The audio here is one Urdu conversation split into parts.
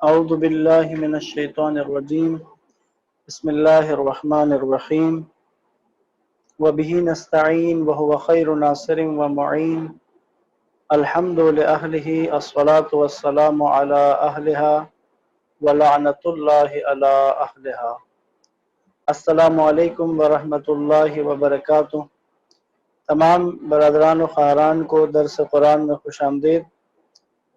اعوذ باللہ من الشیطان الرجیم بسم اللہ الرحمن الرحیم وبہ نستعین وہو خیر ناصر ومعین الحمد لأہلہ الصلاة والسلام علی اہلہا ولعنۃ اللہ علی اہلہا۔ السلام علیکم ورحمۃ اللہ وبرکاتہ۔ تمام برادران و خواہران کو درس قرآن میں خوش آمدید۔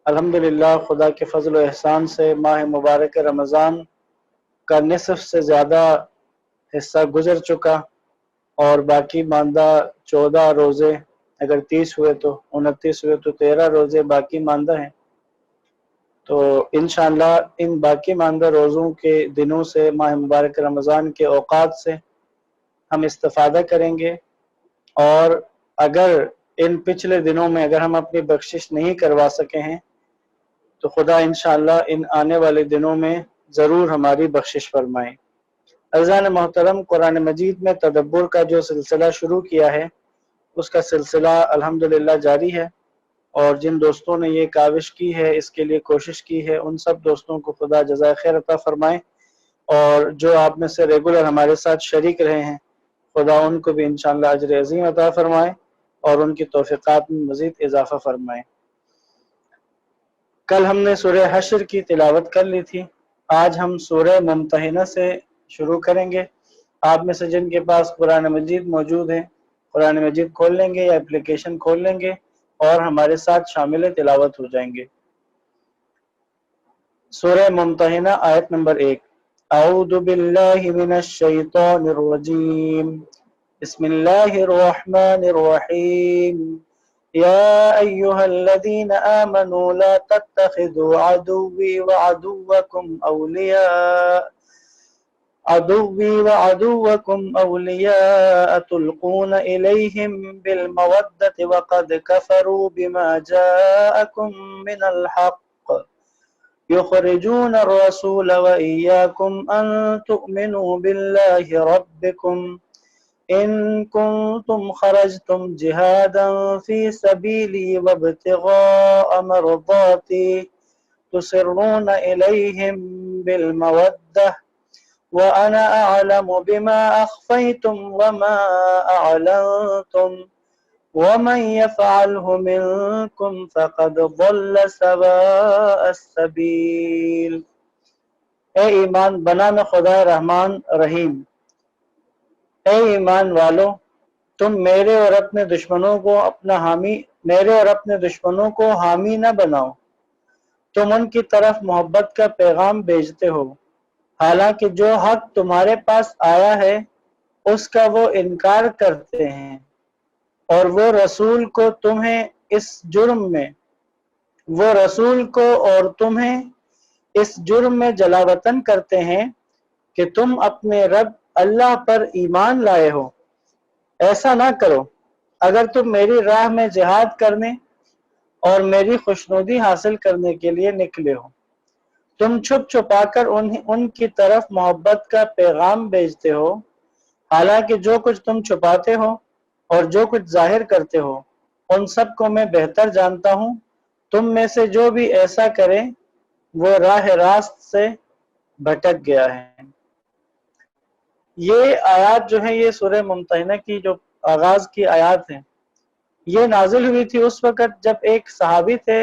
الحمدللہ خدا کے فضل و احسان سے ماہ مبارک رمضان کا نصف سے زیادہ حصہ گزر چکا اور باقی ماندہ 14 روزے، اگر 30 ہوئے تو 29 ہوئے تو 13 روزے باقی ماندہ ہیں۔ تو انشاءاللہ ان باقی ماندہ روزوں کے دنوں سے ماہ مبارک رمضان کے اوقات سے ہم استفادہ کریں گے، اور اگر ان پچھلے دنوں میں اگر ہم اپنی بخشش نہیں کروا سکے ہیں تو خدا انشاءاللہ ان آنے والے دنوں میں ضرور ہماری بخشش فرمائیں۔ عزیزان محترم، قرآن مجید میں تدبر کا جو سلسلہ شروع کیا ہے اس کا سلسلہ الحمدللہ جاری ہے، اور جن دوستوں نے یہ کاوش کی ہے، اس کے لیے کوشش کی ہے، ان سب دوستوں کو خدا جزائے خیر عطا فرمائے، اور جو آپ میں سے ریگولر ہمارے ساتھ شریک رہے ہیں خدا ان کو بھی انشاءاللہ اجر عظیم عطا فرمائے اور ان کی توفیقات میں مزید اضافہ فرمائے۔ کل ہم نے سورہ حشر کی تلاوت کر لی تھی، آج ہم سورہ ممتحنہ سے شروع کریں گے۔ آپ میں سے جن کے پاس قرآن مجید موجود ہے، قرآن مجید کھول لیں گے یا اپلیکیشن کھول لیں گے اور ہمارے ساتھ شامل تلاوت ہو جائیں گے۔ سورہ ممتحنہ آیت نمبر 1۔ اعوذ باللہ من الشیطان الرجیم، بسم اللہ الرحمن الرحیم۔ يا أيها الذين آمنوا لا تتخذوا عدوي وعدوكم أولياء تلقون إليهم بالمودة وقد كفروا بما جاءكم من الحق يخرجون الرسول وإياكم أن تؤمنوا بالله ربكم إن كنتم خرجتم جهادا في سبيلي وابتغاء مرضاتي تسرون إليهم بالمودة وأنا أعلم بما أخفيتم وما أعلنتم ومن يفعله منكم فقد ضل سواء السبيل۔ اے ایمان بنام خدا رحمان رحیم، اے ایمان والو، تم میرے اور اپنے دشمنوں کو حامی نہ بناؤ۔ تم ان کی طرف محبت کا پیغام بھیجتے ہو، حالانکہ جو حق تمہارے پاس آیا ہے اس کا وہ انکار کرتے ہیں، اور وہ رسول کو اور تمہیں اس جرم میں جلاوطن کرتے ہیں کہ تم اپنے رب اللہ پر ایمان لائے ہو۔ ایسا نہ کرو اگر تم میری راہ میں جہاد کرنے اور میری خوشنودی حاصل کرنے کے لیے نکلے ہو۔ تم چھپ چھپا کر ان کی طرف محبت کا پیغام بھیجتے ہو، حالانکہ جو کچھ تم چھپاتے ہو اور جو کچھ ظاہر کرتے ہو ان سب کو میں بہتر جانتا ہوں۔ تم میں سے جو بھی ایسا کرے وہ راہ راست سے بھٹک گیا ہے۔ یہ آیات جو ہیں، یہ سورہ ممتحنہ کی جو آغاز کی آیات ہیں، یہ نازل ہوئی تھی اس وقت جب ایک صحابی تھے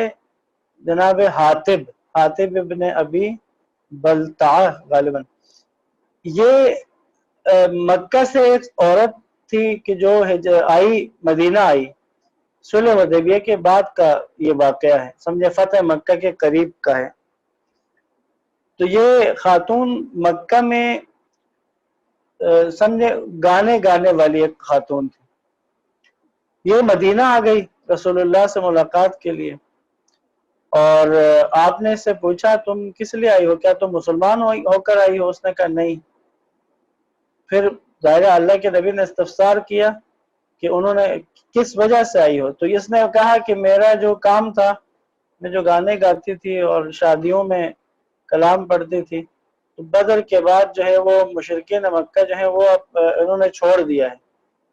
جناب حاتب ابن ابی بلتعہ غالباً۔ یہ مکہ سے ایک عورت تھی کہ جو مدینہ آئی، صلح حدیبیہ کے بعد کا یہ واقعہ ہے، سمجھے فتح مکہ کے قریب کا ہے۔ تو یہ خاتون مکہ میں سمجھے گانے والی ایک خاتون تھی۔ یہ مدینہ آ گئی رسول اللہ سے ملاقات کے لیے، اور آپ نے اس سے پوچھا تم کس لیے آئی ہو، کیا تم مسلمان ہو کر آئی ہو؟ اس نے کہا نہیں۔ پھر ظاہر اللہ کے نبی نے استفسار کیا کہ انہوں نے کس وجہ سے آئی ہو، تو اس نے کہا کہ میرا جو کام تھا، میں جو گانے گاتی تھی اور شادیوں میں کلام پڑھتی تھی، تو بدر کے بعد جو ہے وہ مشرکین مکہ جو ہے وہ انہوں نے چھوڑ دیا ہے،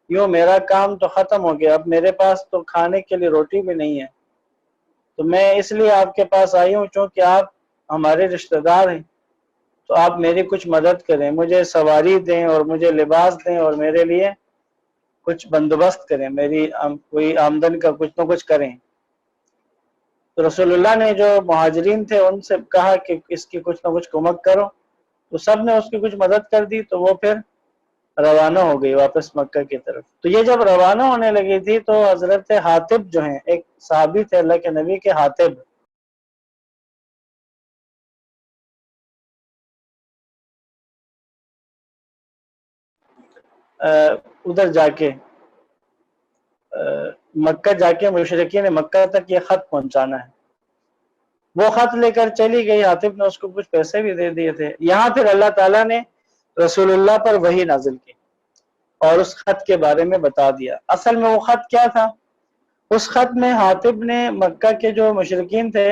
یوں میرا کام تو ختم ہو گیا، اب میرے پاس تو کھانے کے لیے روٹی بھی نہیں ہے، تو میں اس لیے آپ کے پاس آئی ہوں چونکہ آپ ہمارے رشتہ دار ہیں، تو آپ میری کچھ مدد کریں، مجھے سواری دیں اور مجھے لباس دیں اور میرے لیے کچھ بندوبست کریں، میری کوئی آمدن کا کچھ نہ کچھ کریں۔ تو رسول اللہ نے جو مہاجرین تھے ان سے کہا کہ اس کی کچھ نہ کچھ کمک کرو، تو سب نے اس کی کچھ مدد کر دی، تو وہ پھر روانہ ہو گئی واپس مکہ کی طرف۔ تو یہ جب روانہ ہونے لگی تھی تو حضرت حاطب جو ہیں، ایک صحابی تھے اللہ کے نبی کے، حاطب، ادھر جا کے مکہ جا کے مشرکین مکہ تک یہ خط پہنچانا ہے، وہ خط لے کر چلی گئی۔ حاطب نے اس کو کچھ پیسے بھی دے دیے تھے۔ یہاں پھر اللہ تعالیٰ نے رسول اللہ پر وحی نازل کی اور اس خط کے بارے میں بتا دیا۔ اصل میں وہ خط کیا تھا؟ اس خط میں حاطب نے مکہ کے جو مشرکین تھے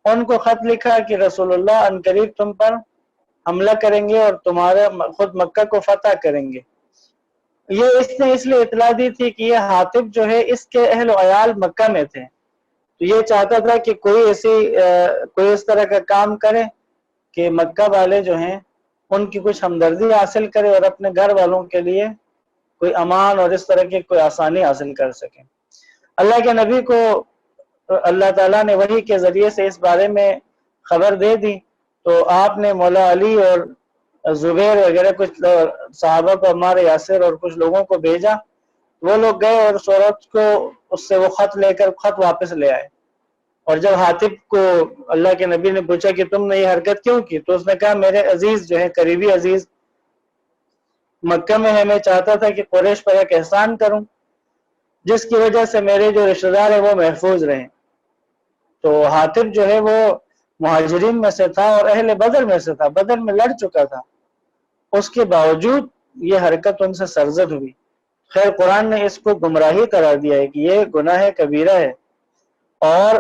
ان کو خط لکھا کہ رسول اللہ عنقریب تم پر حملہ کریں گے اور تمہارا خود مکہ کو فتح کریں گے۔ یہ اس نے اس لیے اطلاع دی تھی کہ یہ حاطب جو ہے اس کے اہل و عیال مکہ میں تھے، تو یہ چاہتا تھا کہ کوئی اس طرح کا کام کرے کہ مکہ والے جو ہیں ان کی کچھ ہمدردی حاصل کرے اور اپنے گھر والوں کے لیے کوئی امان اور اس طرح کی کوئی آسانی حاصل کر سکے۔ اللہ کے نبی کو اللہ تعالیٰ نے وحی کے ذریعے سے اس بارے میں خبر دے دی، تو آپ نے مولا علی اور زبیر وغیرہ کچھ صحابہ کو، عمار یاسر اور کچھ لوگوں کو بھیجا، وہ لوگ گئے اور سورج کو اس سے وہ خط لے کر خط واپس لے آئے۔ اور جب حاطب کو اللہ کے نبی نے پوچھا کہ تم نے یہ حرکت کیوں کی، تو اس نے کہا میرے عزیز جو ہے، قریبی عزیز مکہ میں ہے، میں چاہتا تھا کہ قریش پر ایک احسان کروں جس کی وجہ سے میرے جو رشتہ دار ہیں وہ محفوظ رہیں۔ تو حاطب جو ہے وہ مہاجرین میں سے تھا اور اہل بدر میں سے تھا، بدر میں لڑ چکا تھا، اس کے باوجود یہ حرکت ان سے سرزد ہوئی۔ خیر قرآن نے اس کو گمراہی قرار دیا ہے کہ یہ گناہ کبیرہ ہے، اور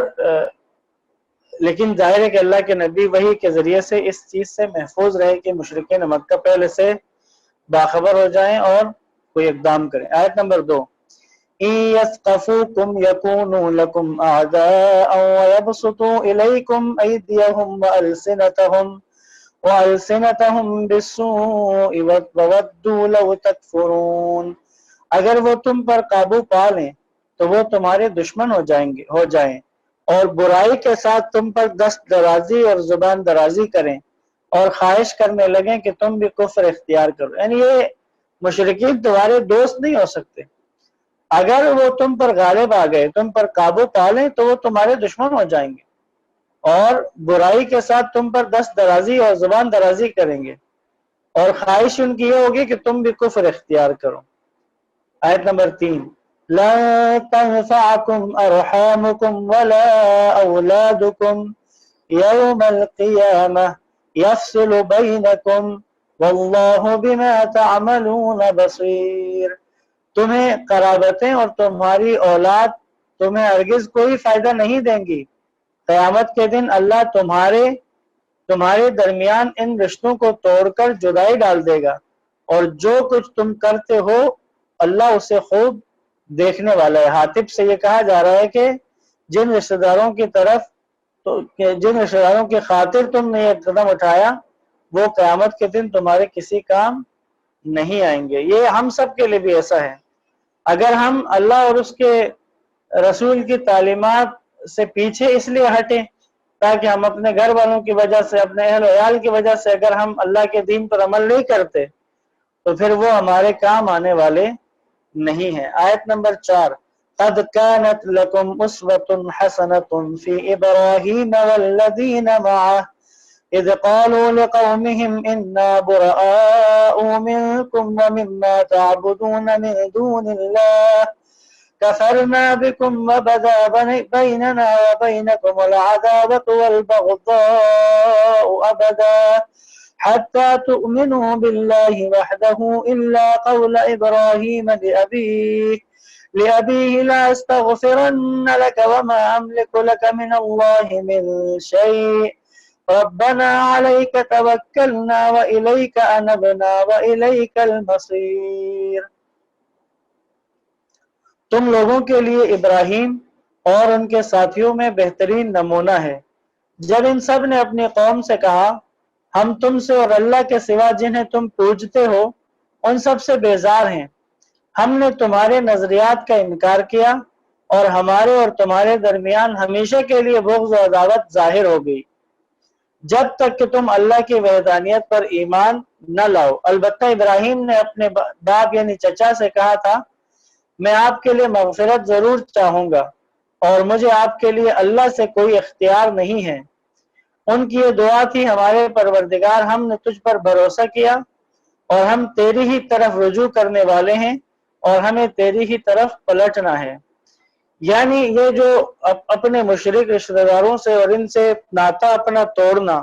لیکن ظاہر ہے کہ اللہ کے نبی وحی کے ذریعے سے اس چیز سے محفوظ رہے کہ مشرکین مکہ پہلے سے باخبر ہو جائیں اور کوئی اقدام کریں۔ آیت نمبر 2، إِن يَثْقَفُوكُمْ يَكُونُوا لَكُمْ أَعْدَاءً وَيَبْسُطُوا إِلَيْكُمْ أَيْدِيَهُمْ وَأَلْسِنَتَهُمْ بِالسُّوءِ وَوَدُّوا لَوْ تَكْفُرُونَ۔ اگر وہ تم پر قابو پا لیں تو وہ تمہارے دشمن ہو جائیں اور برائی کے ساتھ تم پر دست درازی اور زبان درازی کریں اور خواہش کرنے لگیں کہ تم بھی کفر اختیار کرو۔ یعنی یہ مشرکین تمہارے دوست نہیں ہو سکتے، اگر وہ تم پر غالب آ گئے، تم پر قابو پا لیں تو وہ تمہارے دشمن ہو جائیں گے اور برائی کے ساتھ تم پر دست درازی اور زبان درازی کریں گے، اور خواہش ان کی یہ ہوگی کہ تم بھی کفر اختیار کرو۔ آیت نمبر 3، لَن تَنفَعَكُمْ أَرْحَامُكُمْ وَلَا أَوْلَادُكُمْ يَوْمَ الْقِيَامَةِ يَفْصِلُ بَيْنَكُمْ وَاللَّهُ بِمَا تَعْمَلُونَ بَصِيرٌ۔ تمہیں قرابتیں اور تمہاری اولاد تمہیں ہرگز کوئی فائدہ نہیں دیں گی، قیامت کے دن اللہ تمہارے درمیان ان رشتوں کو توڑ کر جدائی ڈال دے گا، اور جو کچھ تم کرتے ہو اللہ اسے خوب دیکھنے والا ہے۔ حاطب سے یہ کہا جا رہا ہے کہ جن رشتہ داروں کی خاطر تم نے یہ قدم اٹھایا وہ قیامت کے دن تمہارے کسی کام نہیں آئیں گے۔ یہ ہم سب کے لیے بھی ایسا ہے، اگر ہم اللہ اور اس کے رسول کی تعلیمات سے پیچھے اس لیے ہٹیں تاکہ ہم اپنے گھر والوں کی وجہ سے، اپنے اہل و عیال کی وجہ سے اگر ہم اللہ کے دین پر عمل نہیں کرتے تو پھر وہ ہمارے کام آنے والے نہیں ہیں۔ آیت نمبر 4، قَدْ كَانَتْ لَكُمْ أُسْوَةٌ حَسَنَةٌ فِي إِبْرَاهِيمَ وَالَّذِينَ مَعَهُ إِذْ قَالُوا لِقَوْمِهِمْ إِنَّا بُرَآءُ مِنكُمْ وَمِمَّا تَعْبُدُونَ مِن دُونِ اللَّهِ كَفَرْنَا بِكُمْ وَبَدَا بَيْنَنَا وَبَيْنَكُمُ الْعَدَاوَةُ وَالْبَغْضَاءُ أَبَدًا حَتَّى تُؤْمِنُوا بِاللَّهِ وَحْدَهُ إِلَّا قَوْلَ إِبْرَاهِيمَ لِأَبِيهِ لَا أَسْتَغْفِرَنَّ لَكَ وَمَا أَمْلِكُ لَكَ مِنَ اللَّهِ مِن شَيْءٍ رَبَّنَا عَلَيْكَ تَوَكَّلْنَا وَإِلَيْكَ أَنَبْنَا وَإِلَيْكَ الْمَصِيرُ۔ تم لوگوں کے لیے ابراہیم اور ان کے ساتھیوں میں بہترین نمونہ ہے، جب ان سب نے اپنی قوم سے کہا ہم تم سے اور اللہ کے سوا جنہیں تم پوجتے ہو ان سب سے بیزار ہیں، ہم نے تمہارے نظریات کا انکار کیا اور ہمارے اور تمہارے درمیان ہمیشہ کے لیے بغض و عداوت ظاہر ہو گئی جب تک کہ تم اللہ کی وحدانیت پر ایمان نہ لاؤ۔ البتہ ابراہیم نے اپنے باپ یعنی چچا سے کہا تھا میں آپ کے لیے مغفرت ضرور چاہوں گا اور مجھے آپ کے لیے اللہ سے کوئی اختیار نہیں ہے۔ ان کی یہ دعا تھی ہمارے پروردگار ہم نے تجھ پر بھروسہ کیا اور ہم تیری ہی طرف رجوع کرنے والے ہیں اور ہمیں تیری ہی طرف پلٹنا ہے۔ یعنی یہ جو اپنے مشرک رشتہ داروں سے اور ان سے ناتا اپنا توڑنا،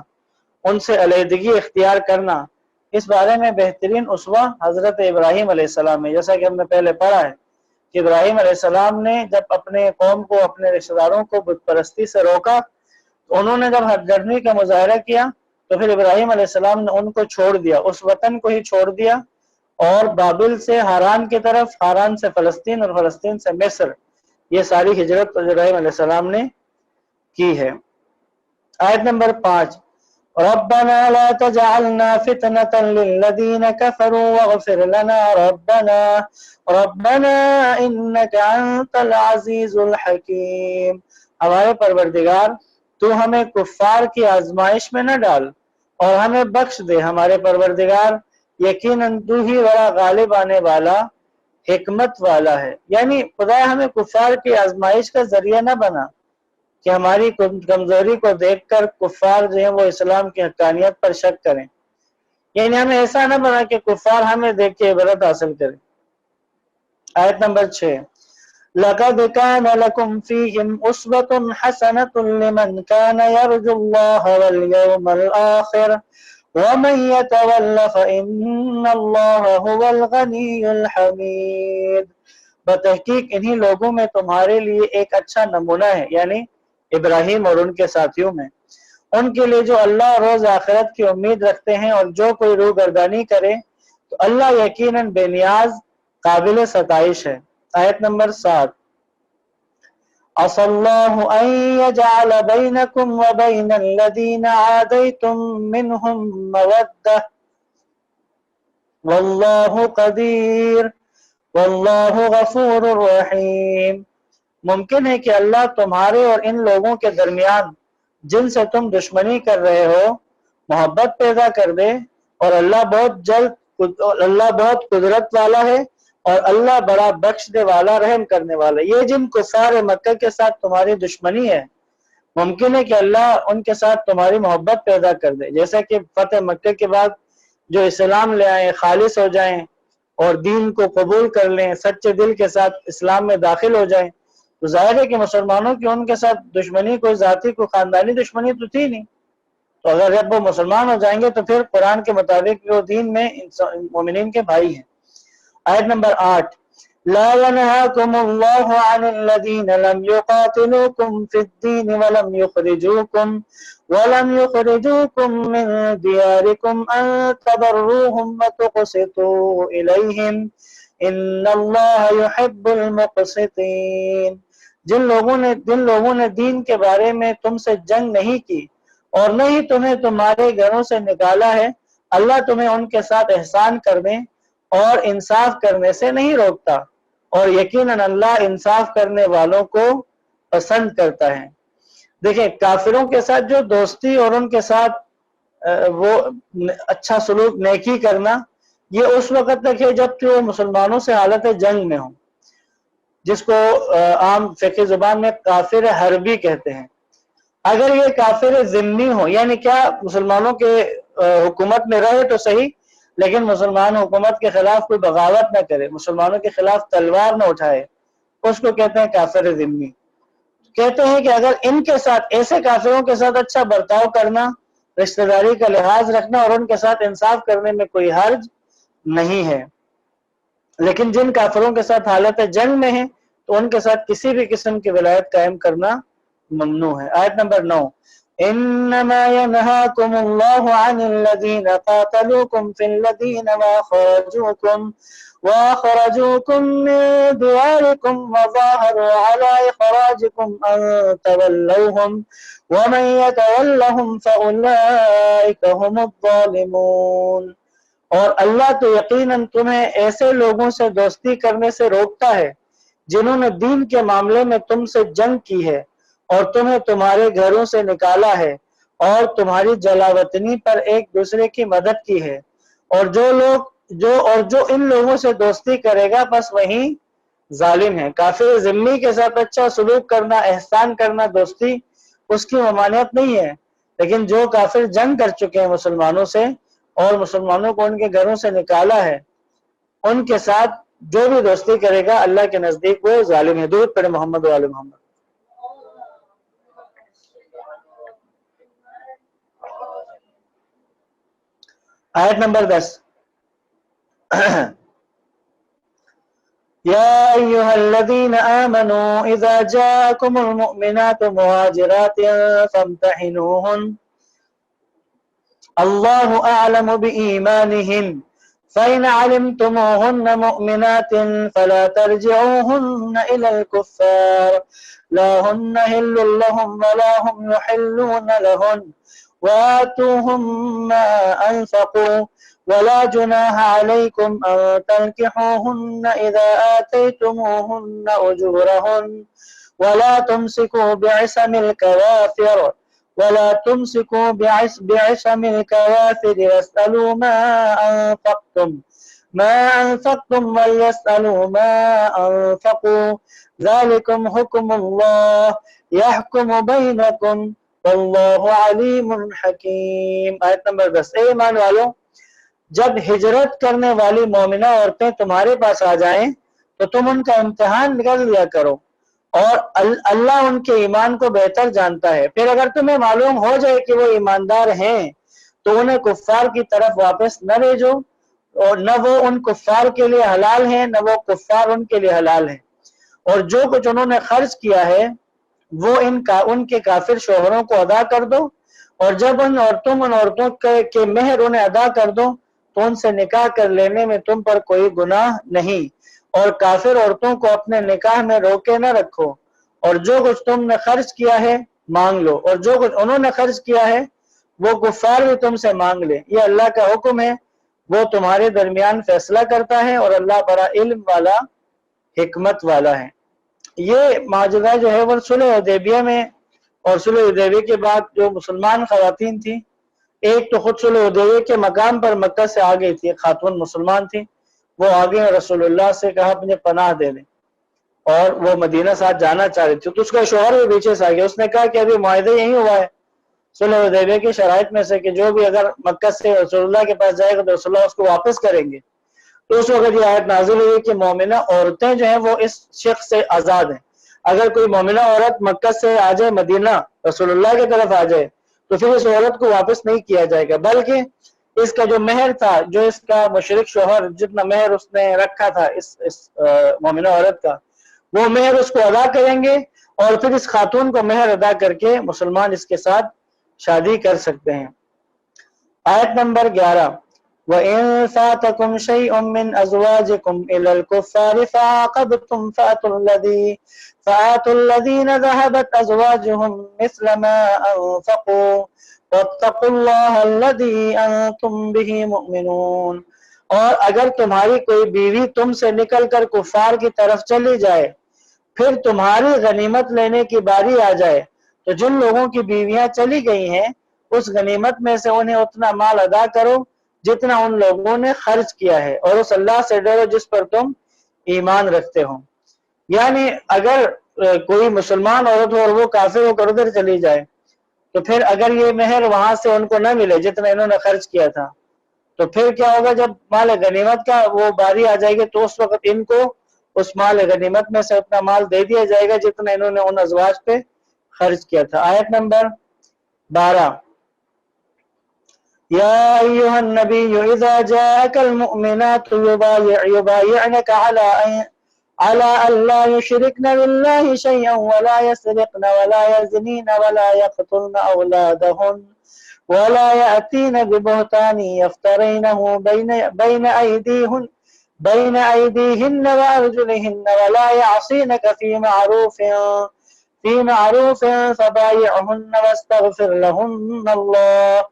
ان سے علیحدگی اختیار کرنا، اس بارے میں بہترین اسوہ حضرت ابراہیم علیہ السلام ہے۔ جیسا کہ ہم نے پہلے پڑھا ہے کہ ابراہیم علیہ السلام نے جب اپنے قوم کو اپنے رشتہ داروں کو بت پرستی سے روکا تو انہوں نے جب ہٹ درمی کا مظاہرہ کیا تو پھر ابراہیم علیہ السلام نے ان کو چھوڑ دیا، اس وطن کو ہی چھوڑ دیا اور بابل سے ہاران کی طرف، ہاران سے فلسطین اور فلسطین سے مصر، یہ ساری ہجرت ابراہیم علیہ السلام نے کی ہے۔ آیت نمبر 5 ربنا لا تجعلنا فتنة للذين كفروا واغفر لنا ربنا انك انت العزیز الحکیم۔ ہمارے پروردگار تو ہمیں کفار کی آزمائش میں نہ ڈال اور ہمیں بخش دے ہمارے پروردگار، یقیناً تو ہی بڑا غالب آنے والا حکمت والا ہے۔ یعنی خدا ہمیں کفار کی آزمائش کا ذریعہ نہ بنا کہ ہماری کمزوری کو دیکھ کر کفار جو ہیں وہ اسلام کی حقانیت پر شک کریں، یعنی ہمیں ایسا نہ بنا کہ کفار ہمیں دیکھ کے عبرت حاصل کریں۔ آیت نمبر 6 لَقَدْ كَانَ لَكُمْ فِيهِمْ أُسْوَةٌ حَسَنَةٌ لِمَنْ كَانَ يَرْجُو اللَّهَ وَالْيَوْمَ الْآخِرَ وَمَنْ يَتَوَلَّ فَإِنَّ اللَّهَ هُوَ الْغَنِيُّ الْحَمِيدُ۔ بتحقیق انہی لوگوں میں تمہارے لیے ایک اچھا نمونہ ہے، یعنی ابراہیم اور ان کے ساتھیوں میں، ان کے لیے جو اللہ روز آخرت کی امید رکھتے ہیں اور جو کوئی روگردانی کرے تو اللہ یقیناً بے نیاز قابل ستائش ہے۔ آیت نمبر 7 عَسَى اللَّهُ أَن يَجْعَلَ بَيْنَكُمْ وَبَيْنَ الَّذِينَ عَادَيْتُم مِّنْهُم مَّوَدَّةً وَاللَّهُ قَدِيرٌ وَاللَّهُ غَفُورٌ رَّحِيمٌ۔ ممکن ہے کہ اللہ تمہارے اور ان لوگوں کے درمیان جن سے تم دشمنی کر رہے ہو محبت پیدا کر دے، اور اللہ بہت قدرت والا ہے اور اللہ بڑا بخش دے والا رحم کرنے والا ہے۔ یہ جن کفار مکہ کے ساتھ تمہاری دشمنی ہے ممکن ہے کہ اللہ ان کے ساتھ تمہاری محبت پیدا کر دے، جیسا کہ فتح مکہ کے بعد جو اسلام لے آئیں، خالص ہو جائیں اور دین کو قبول کر لیں، سچے دل کے ساتھ اسلام میں داخل ہو جائیں، تو ظاہر ہے کہ مسلمانوں کی ان کے ساتھ دشمنی کوئی ذاتی کوئی خاندانی دشمنی تو تھی نہیں، تو اگر جب وہ مسلمان ہو جائیں گے تو پھر قرآن کے مطابق وہ دین میں مومنین کے بھائی ہیں۔ آیت نمبر 8 لا ينهاكم الله عن الذين لم يقاتلوكم في الدين ولم يخرجوكم من دياركم أن تبروهم وتقسطوا إليهم إن الله يحب المقسطين۔ جن لوگوں نے دین کے بارے میں تم سے جنگ نہیں کی اور نہ ہی تمہیں تمہارے گھروں سے نکالا ہے، اللہ تمہیں ان کے ساتھ احسان کر دیں اور انصاف کرنے سے نہیں روکتا، اور یقیناً اللہ انصاف کرنے والوں کو پسند کرتا ہے۔ دیکھیں کافروں کے ساتھ جو دوستی اور ان کے ساتھ وہ اچھا سلوک نیکی کرنا، یہ اس وقت تک ہے جب کہ وہ مسلمانوں سے حالت جنگ میں ہوں، جس کو عام فقہی زبان میں کافر حربی کہتے ہیں۔ اگر یہ کافر ذمہ ہو، یعنی کیا مسلمانوں کے حکومت میں رہے تو صحیح لیکن مسلمان حکومت کے خلاف کوئی بغاوت نہ کرے، مسلمانوں کے خلاف تلوار نہ اٹھائے، اس کو کہتے ہیں کافر ذمہ۔ کہتے ہیں کہ اگر ان کے ساتھ ایسے کافروں کے ساتھ اچھا برتاؤ کرنا، رشتہ داری کا لحاظ رکھنا اور ان کے ساتھ انصاف کرنے میں کوئی حرج نہیں ہے، لیکن جن کافروں کے ساتھ حالت جنگ میں ہیں تو ان کے ساتھ کسی بھی قسم کی ولایت قائم کرنا ممنوع ہے۔ آیت نمبر 9 انما ينهاكم الله عن الذين قاتلوكم في الذين ما خرجوكم وأخرجوكم من دياركم وظاهروا على إخراجكم أن تولوهم ومن يتولهم فأولئك هم الظالمون۔ اور اللہ تو یقیناً تمہیں ایسے لوگوں سے دوستی کرنے سے روکتا ہے جنہوں نے دین کے معاملے میں تم سے جنگ کی ہے اور تمہیں تمہارے گھروں سے نکالا ہے اور تمہاری جلاوطنی پر ایک دوسرے کی مدد کی ہے، اور جو ان لوگوں سے دوستی کرے گا بس وہی ظالم ہے۔ کافر ذمہ کے ساتھ اچھا سلوک کرنا، احسان کرنا، دوستی اس کی ممانعت نہیں ہے، لیکن جو کافر جنگ کر چکے ہیں مسلمانوں سے اور مسلمانوں کو ان کے گھروں سے نکالا ہے، ان کے ساتھ جو بھی دوستی کرے گا اللہ کے نزدیک وہ ظالم ہے۔ درود پڑھے محمد و آل محمد۔ آیت نمبر 10۔ يا أيها الذين آمنوا إذا جاءكم المؤمنات مهاجرات فامتحنوهن الله أعلم بإيمانهن فإن علمتموهن مؤمنات فلا ترجعوهن إلى الكفار لا هن حل لهم ولا هم يحلون لهن وآتوهم ما أنفقوا ولا جناح عليكم أن تنكحوهن إذا آتيتموهن أجورهن ولا تمسكوا بعصم الكوافر واسألوا ما أنفقتم وليسألوا ما أنفقوا ذلكم حكم الله يحكم بينكم والله علیم حکیم۔ آیت نمبر 10۔ اے ایمان والو، جب ہجرت کرنے والی مومنہ عورتیں تمہارے پاس آ جائیں تو تم ان کا امتحان کر لیا کرو، اور اللہ ان کے ایمان کو بہتر جانتا ہے۔ پھر اگر تمہیں معلوم ہو جائے کہ وہ ایماندار ہیں تو انہیں کفار کی طرف واپس نہ بھیجو، اور نہ وہ ان کفار کے لیے حلال ہیں نہ وہ کفار ان کے لیے حلال ہیں، اور جو کچھ انہوں نے خرچ کیا ہے وہ ان کے کافر شوہروں کو ادا کر دو، اور جب ان عورتوں کے مہر انہیں ادا کر دو تو ان سے نکاح کر لینے میں تم پر کوئی گناہ نہیں، اور کافر عورتوں کو اپنے نکاح میں روکے نہ رکھو، اور جو کچھ تم نے خرچ کیا ہے مانگ لو، اور جو کچھ انہوں نے خرچ کیا ہے وہ کفار بھی تم سے مانگ لے۔ یہ اللہ کا حکم ہے، وہ تمہارے درمیان فیصلہ کرتا ہے، اور اللہ بڑا علم والا، حکمت والا ہے۔ یہ معجزہ جو ہے وہ صلح حدیبیہ میں اور صلح حدیبیہ کے بعد جو مسلمان خواتین تھی، ایک تو خود صلح حدیبیہ کے مقام پر مکہ سے آ گئی تھی، خاتون مسلمان تھی، وہ آگے رسول اللہ سے کہا مجھے پناہ دے دیں، اور وہ مدینہ ساتھ جانا چاہ رہی تھی، تو اس کا شوہر بھی پیچھے سے آ گیا۔ اس نے کہا کہ ابھی معاہدہ یہی ہوا ہے صلح حدیبیہ کی شرائط میں سے کہ جو بھی اگر مکہ سے رسول اللہ کے پاس جائے گا تو رسول اللہ اس کو واپس کریں گے۔ تو اس وقت یہ آیت نازل ہوئی کہ مومنہ عورتیں جو ہیں وہ اس شخص سے آزاد ہیں۔ اگر کوئی مومنہ عورت مکہ سے آ جائے مدینہ رسول اللہ کی طرف آ جائے تو پھر اس عورت کو واپس نہیں کیا جائے گا، بلکہ اس کا جو مہر تھا، جو اس کا مشرک شوہر جتنا مہر اس نے رکھا تھا اس مومنہ عورت کا، وہ مہر اس کو ادا کریں گے، اور پھر اس خاتون کو مہر ادا کر کے مسلمان اس کے ساتھ شادی کر سکتے ہیں۔ آیت نمبر 11۔ وَإِن فَاتَكُمْ شَيْءٌ مِّنْ أَزْوَاجِكُمْ إِلَى الْكُفَّارِ فَعَاقَبْتُمْ فَآتُوا الَّذِينَ ذَهَبَتْ أَزْوَاجُهُمْ مِثْلَ مَا أَنفَقُوا وَاتَّقُوا اللَّهَ الَّذِي أَنتُم بِهِ مُؤْمِنُونَ۔ اور اگر تمہاری کوئی بیوی تم سے نکل کر کفار کی طرف چلی جائے، پھر تمہاری غنیمت لینے کی باری آ جائے، تو جن لوگوں کی بیویاں چلی گئی ہیں اس غنیمت میں سے انہیں اتنا مال ادا کرو جتنا ان لوگوں نے خرچ کیا ہے، اور اس اللہ سے ڈرو جس پر تم ایمان رکھتے ہو۔ یعنی اگر کوئی مسلمان عورت ہو اور وہ کافر ہو کر ادھر چلی جائے تو پھر اگر یہ مہر وہاں سے ان کو نہ ملے جتنا انہوں نے خرچ کیا تھا، تو پھر کیا ہوگا؟ جب مال غنیمت کا وہ باری آ جائے گی تو اس وقت ان کو اس مال غنیمت میں سے اتنا مال دے دیا جائے گا جتنا انہوں نے ان ازواج پہ خرچ کیا تھا۔ آیت نمبر 12۔ يا أيها النبي إذا جاءك المؤمنات يبايعنك على أن لا يشركن بالله شيئا ولا يسرقن ولا يزنين ولا يقتلن أولادهن ولا يأتين ببهتان يفترينه بين أيديهن وأرجلهن ولا يعصينك في معروف فبايعهن واستغفر لهن الله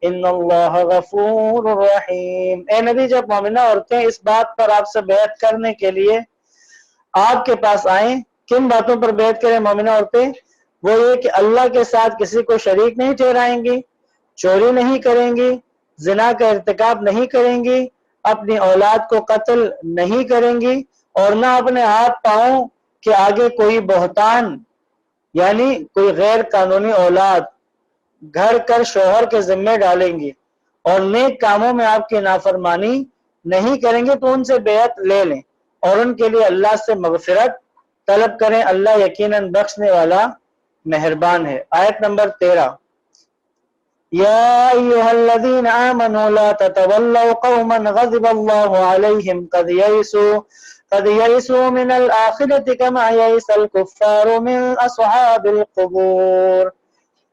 ان اللہ غفور رحیم۔ اے نبی، جب مومنہ عورتیں اس بات پر آپ سے بیعت کرنے کے لیے آپ کے پاس آئیں، کن باتوں پر بیعت کریں مومنہ عورتیں؟ وہ یہ کہ اللہ کے ساتھ کسی کو شریک نہیں ٹھہرائیں گی، چوری نہیں کریں گی، زنا کا ارتکاب نہیں کریں گی، اپنی اولاد کو قتل نہیں کریں گی، اور نہ اپنے ہاتھ پاؤں کے آگے کوئی بہتان یعنی کوئی غیر قانونی اولاد گھر کر شوہر کے ذمے ڈالیں گی، اور نیک کاموں میں آپ کی نافرمانی نہیں کریں گے تو ان سے بیعت لے لیں اور ان کے لیے اللہ سے مغفرت طلب کریں، اللہ یقیناً بخشنے والا مہربان ہے۔ آیت نمبر 13، یا ایہا الذین آمنوا لا تتولوا قوما غضب اللہ علیہم قد یئسوا من الآخرة كما یئس الکفار من اصحاب القبور۔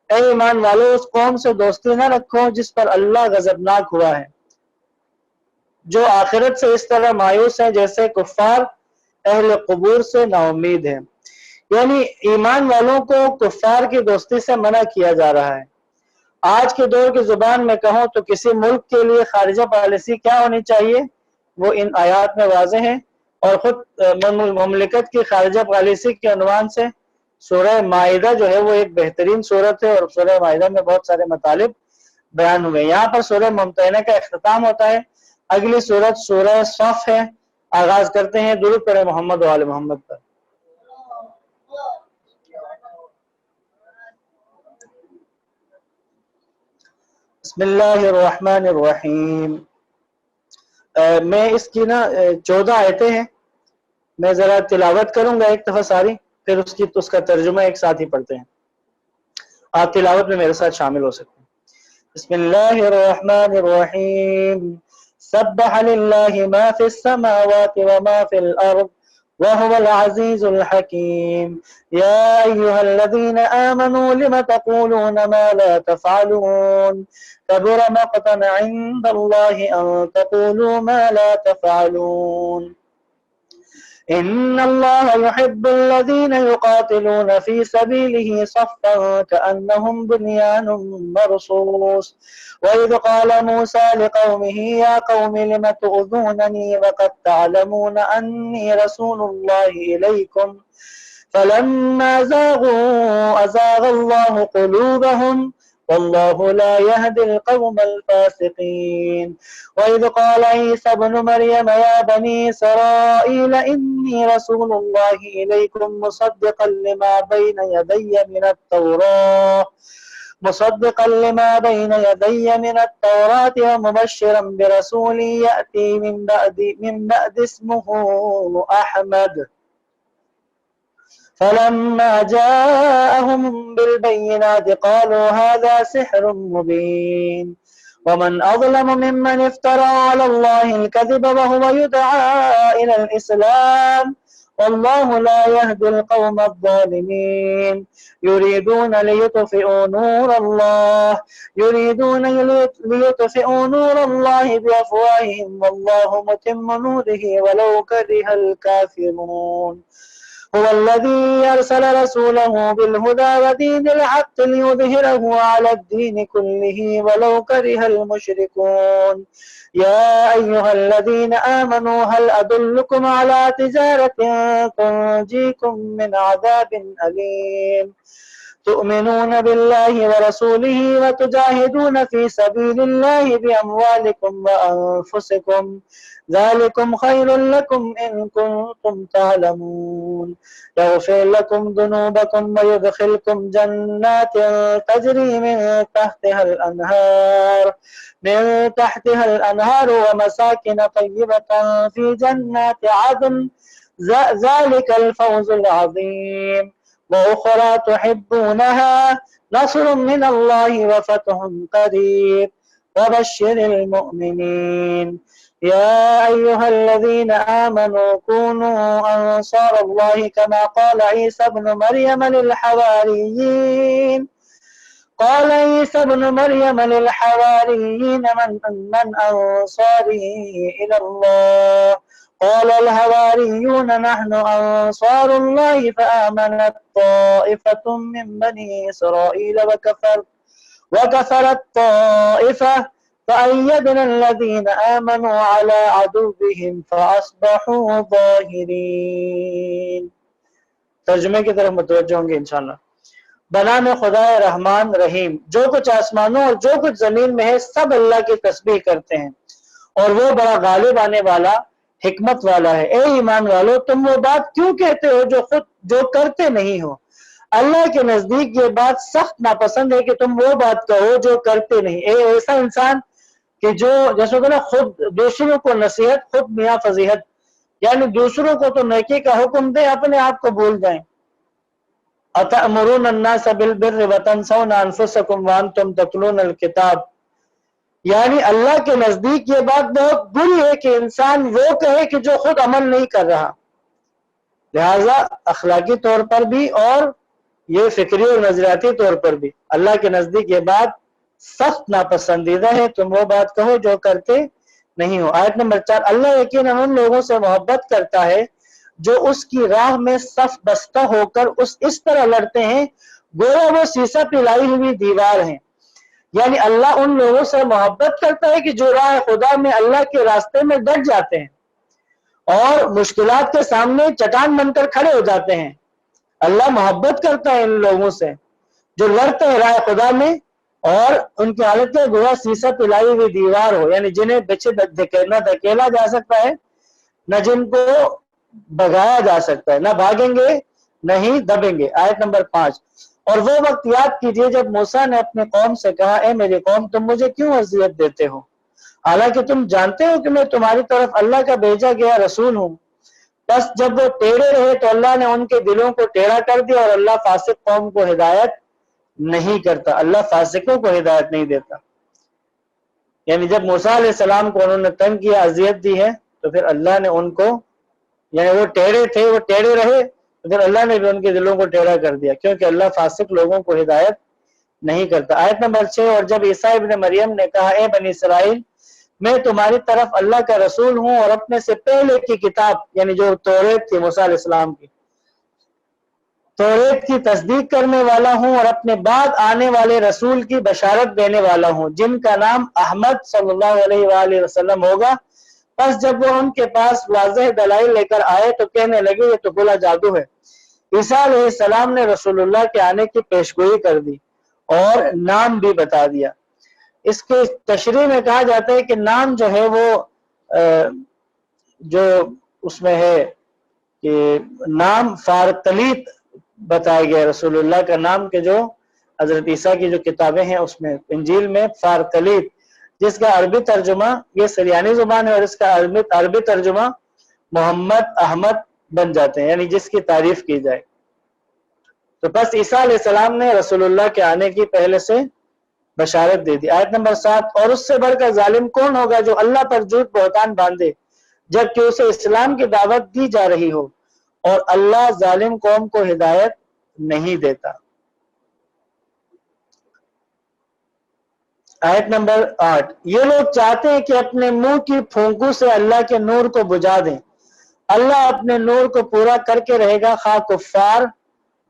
اے ایمان والو، اس قوم سے دوستی نہ رکھو جس پر اللہ غضبناک ہوا ہے، جو آخرت سے اس طرح مایوس ہے جیسے کفار اہل قبور سے نا امید ہے۔ یعنی ایمان والوں کو کفار کی دوستی سے منع کیا جا رہا ہے۔ آج کے دور کی زبان میں کہوں تو کسی ملک کے لیے خارجہ پالیسی کیا ہونی چاہیے وہ ان آیات میں واضح ہے، اور خود مملکت کی خارجہ پالیسی کے عنوان سے سورہ مائدہ جو ہے وہ ایک بہترین سورت ہے، اور سورہ مائدہ میں بہت سارے مطالب بیان ہوئے۔ یہاں پر سورہ ممتحنہ کا اختتام ہوتا ہے، اگلی سورت سورہ صف ہے۔ آغاز کرتے ہیں، درود پڑھیں محمد و آل محمد پر۔ بسم اللہ الرحمن الرحیم۔ میں اس کی 14 آیتیں ہیں، میں ذرا تلاوت کروں گا ایک دفعہ ساری، پھر اس کا ترجمہ ایک ساتھ ہی پڑھتے ہیں، آپ تلاوت میں میرے ساتھ شامل ہو سکتے ہیں۔ بسم اللہ الرحمن الرحیم۔ سبح للہ ما فی السماوات وما فی الارض وهو العزیز الحکیم۔ یا ایہا الذین آمنوا لم تقولون ما لا تفعلون کبر مقتا عند اللہ ان تقولوا ما لا تفعلون۔ ان اللہ يحب الذین یقاتلون فی سبیلہ صفا کأنہم بنیان مرصوص۔ وَإِذْ قَالَ مُوسَى لِقَوْمِهِ يَا قَوْمِ لِمَ تُؤْذُونَنِي وَقَدْ تَعْلَمُونَ أَنِّي رَسُولُ اللَّهِ إِلَيْكُمْ فَلَمَّا زَاغُوا أَزَاغَ اللَّهُ قُلُوبَهُمْ وَاللَّهُ لَا يَهْدِي الْقَوْمَ الْفَاسِقِينَ۔ وَإِذْ قَالَ عِيسَى ابْنُ مَرْيَمَ يَا بَنِي إِسْرَائِيلَ إِنِّي رَسُولُ اللَّهِ إِلَيْكُمْ مُصَدِّقًا لِمَا بَيْنَ يَدَيَّ مِنَ التَّوْرَاةِ وَمُبَشِّرًا بِرَسُولٍ يَأْتِي من بعد اسمه أحمد۔ فلما جاءهم بالبينات قالوا هذا سحر مبين۔ ومن أظلم ممن افترى على الله الكذب وهو يدعى إلى الإسلام والله لا يهدي القوم الظالمين۔ يريدون ليطفئوا نور الله بأفواههم والله متم نوره ولو كره الكافرون۔ هو الذي أرسل رسوله بالهدى ودين الحق ليظهره على الدين كله ولو كره المشركون۔ يا أيها الذين آمنوا هل أدلكم على تجارة تنجيكم من عذاب أليم تؤمنون بالله ورسوله وتجاهدون في سبيل الله بأموالكم وأنفسكم ذلكم خير لكم إن كنتم تعلمون۔ يغفر لكم ذنوبكم ويدخلكم جنات تجري من تحتها الأنهار ومساكن طيبة في جنات عدن ذلك الفوز العظيم۔ وأخرى تحبونها نصر من الله وفتح قريب وبشر المؤمنين۔ يا أيها الذين آمنوا كونوا أنصار الله كما قال عيسى ابن مريم للحواريين من أنصاري إلى الله قال الحواریون نحن انصار اللہ فآمنت طائفة من بنی اسرائیل وكفرت طائفة فأيدنا الذين آمنوا على عدوهم فأصبحوا ظاہرین۔ ترجمے کی طرف متوجہ ہوں گے انشاءاللہ۔ بنا میں خدا رحمان رحیم، جو کچھ آسمانوں اور جو کچھ زمین میں ہے سب اللہ کی تسبیح کرتے ہیں، اور وہ بڑا غالب آنے والا حکمت والا ہے۔ اے ایمان والو، تم وہ بات کیوں کہتے ہو جو کرتے نہیں ہو؟ اللہ کے نزدیک یہ بات سخت ناپسند ہے کہ تم وہ بات کہو جو کرتے نہیں۔ اے ایسا انسان کہ جو جیسے کہ خود دوسروں کو نصیحت، خود میاں فضیحت، یعنی دوسروں کو تو نیکی کا حکم دے، اپنے آپ کو بھول جائیں۔ أَتَأْمُرُونَ النَّاسَ بِالْبِرِّ وَتَنْسَوْنَ أَنفُسَكُمْ وَأَنْتُمْ تَتْلُونَ الْكِتَابَ، یعنی اللہ کے نزدیک یہ بات بہت بری ہے کہ انسان وہ کہے کہ جو خود عمل نہیں کر رہا۔ لہذا اخلاقی طور پر بھی اور یہ فکری اور نظریاتی طور پر بھی اللہ کے نزدیک یہ بات سخت ناپسندیدہ ہے، تم وہ بات کہو جو کرتے نہیں ہو۔ آیت نمبر 4، اللہ یقیناً ان لوگوں سے محبت کرتا ہے جو اس کی راہ میں صف بستہ ہو کر اس طرح لڑتے ہیں گویا وہ سیسا پلائی ہوئی دیوار ہیں۔ یعنی اللہ ان لوگوں سے محبت کرتا ہے کہ جو راہ خدا میں اللہ کے راستے میں ڈٹ جاتے ہیں اور مشکلات کے سامنے چٹان بن کر کھڑے ہو جاتے ہیں۔ اللہ محبت کرتا ہے ان لوگوں سے جو لڑتے ہیں راہ خدا میں اور ان کی حالت گویا سیسا پلائی ہوئی دیوار ہو، یعنی جنہیں پیچھے نہ دھکیلا جا سکتا ہے، نہ جن کو بگایا جا سکتا ہے، نہ بھاگیں گے نہ ہی دبیں گے۔ آیت نمبر 5، اور وہ وقت یاد کیجئے جب موسیٰ نے اپنے قوم سے کہا، اے میری قوم، تم مجھے کیوں اذیت دیتے ہو، حالانکہ تم جانتے ہو کہ میں تمہاری طرف اللہ کا بھیجا گیا رسول ہوں۔ بس جب وہ ٹیڑھے رہے تو اللہ نے ان کے دلوں کو ٹیڑھا کر دیا، اور اللہ فاسق قوم کو ہدایت نہیں کرتا، اللہ فاسقوں کو ہدایت نہیں دیتا۔ یعنی جب موسیٰ علیہ السلام کو انہوں نے تنگ کیا، اذیت دی ہے، تو پھر اللہ نے ان کو، یعنی وہ ٹیڑھے تھے، وہ ٹیڑھے رہے، پھر اللہ نے بھی ان کے دلوں کو ٹیڑھا کر دیا، کیونکہ اللہ فاسق لوگوں کو ہدایت نہیں کرتا۔ آیت نمبر 6، اور جب عیسیٰ ابن مریم نے کہا، اے بنی اسرائیل، میں تمہاری طرف اللہ کا رسول ہوں اور اپنے سے پہلے کی کتاب، یعنی جو توریت تھی موسیٰ علیہ السلام کی، توریت کی تصدیق کرنے والا ہوں اور اپنے بعد آنے والے رسول کی بشارت دینے والا ہوں جن کا نام احمد صلی اللہ علیہ وآلہ وسلم ہوگا۔ پس جب وہ ان کے پاس واضح دلائل لے کر آئے تو کہنے لگے، یہ تو کھلا جادو ہے۔ عیسیٰ علیہ السلام نے رسول اللہ کے آنے کی پیشگوئی کر دی اور نام بھی بتا دیا۔ اس کے تشریح میں کہا جاتا ہے کہ نام جو ہے وہ جو اس میں ہے کہ نام فارتلیت بتایا گیا، رسول اللہ کا نام کے جو حضرت عیسیٰ کی جو کتابیں ہیں اس میں انجیل میں فارتلیت، جس کا عربی ترجمہ، یہ سریانی زبان ہے اور اس کا عربی ترجمہ محمد احمد بن جاتے ہیں، یعنی جس کی تعریف کی جائے۔ تو بس عیسیٰ علیہ السلام نے رسول اللہ کے آنے کی پہلے سے بشارت دے دی۔ آیت نمبر 7، اور اس سے بڑھ کر ظالم کون ہوگا جو اللہ پر جھوٹ بہتان باندھے جبکہ اسے اسلام کی دعوت دی جا رہی ہو، اور اللہ ظالم قوم کو ہدایت نہیں دیتا۔ آیت نمبر 8، یہ لوگ چاہتے ہیں کہ اپنے منہ کی پھونکوں سے اللہ کے نور کو بجھا دیں، اللہ اپنے نور کو پورا کر کے رہے گا خواہ کفار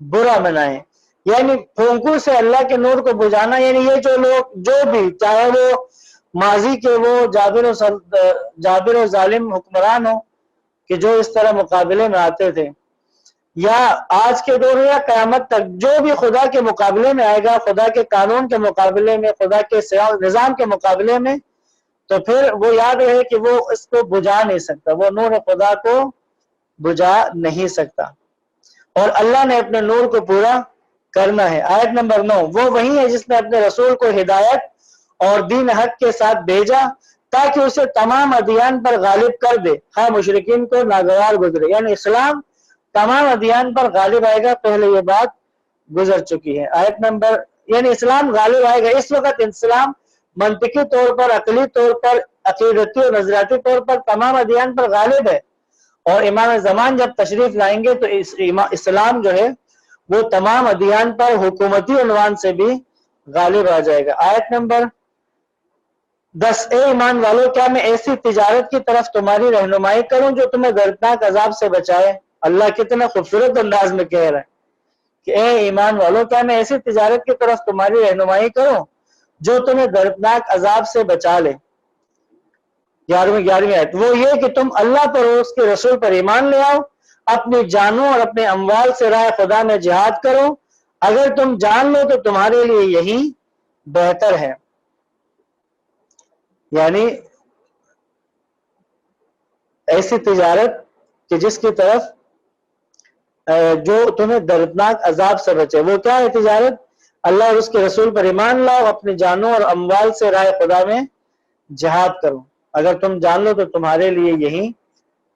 برا منائیں۔ یعنی پھونکوں سے اللہ کے نور کو بجھانا، یعنی یہ جو لوگ جو بھی، چاہے وہ ماضی کے وہ جابر و ظالم حکمران ہو کہ جو اس طرح مقابلے میں آتے تھے، یا آج کے دور یا قیامت تک جو بھی خدا کے مقابلے میں آئے گا، خدا کے قانون کے مقابلے میں، خدا کے نظام کے مقابلے میں، تو پھر وہ یاد رہے کہ وہ اس کو بجھا نہیں سکتا، وہ نور خدا کو بجھا نہیں سکتا، اور اللہ نے اپنے نور کو پورا کرنا ہے۔ آیت نمبر 9، وہ وہی ہے جس نے اپنے رسول کو ہدایت اور دین حق کے ساتھ بھیجا تاکہ اسے تمام ادیان پر غالب کر دے خواہ مشرکین کو ناگوار گزرے۔ یعنی اسلام تمام ادیان پر غالب آئے گا، پہلے یہ بات گزر چکی ہے۔ آیت نمبر، یعنی اسلام غالب آئے گا۔ اس وقت اسلام منطقی طور پر، عقلی طور پر، عقیدتی اور نظریاتی طور پر تمام ادیان پر غالب ہے، اور امام زمان جب تشریف لائیں گے تو اسلام جو ہے وہ تمام ادیان پر حکومتی عنوان سے بھی غالب آ جائے گا۔ آیت نمبر 10 اے ایمان والو کیا میں ایسی تجارت کی طرف تمہاری رہنمائی کروں جو تمہیں دردناک عذاب سے بچائے. اللہ کتنا خوبصورت انداز میں کہہ رہا ہے کہ اے ایمان والو کیا میں ایسی تجارت کی طرف تمہاری رہنمائی کروں جو تمہیں دردناک عذاب سے بچا لے. 11ویں آیت وہ یہ کہ تم اللہ پر اور اس کے رسول پر ایمان لے آؤ, اپنی جانوں اور اپنے اموال سے راہ خدا میں جہاد کرو, اگر تم جان لو تو تمہارے لیے یہی بہتر ہے. یعنی ایسی تجارت کہ جس کی طرف جو تمہیں دردناک عذاب سے بچے. وہ کیا ہے تجارت؟ اللہ اور اس کے رسول پر ایمان لاؤ, اپنی جانوں اور اموال سے راہ خدا میں جہاد کرو, اگر تم جان لو تو تمہارے لیے یہی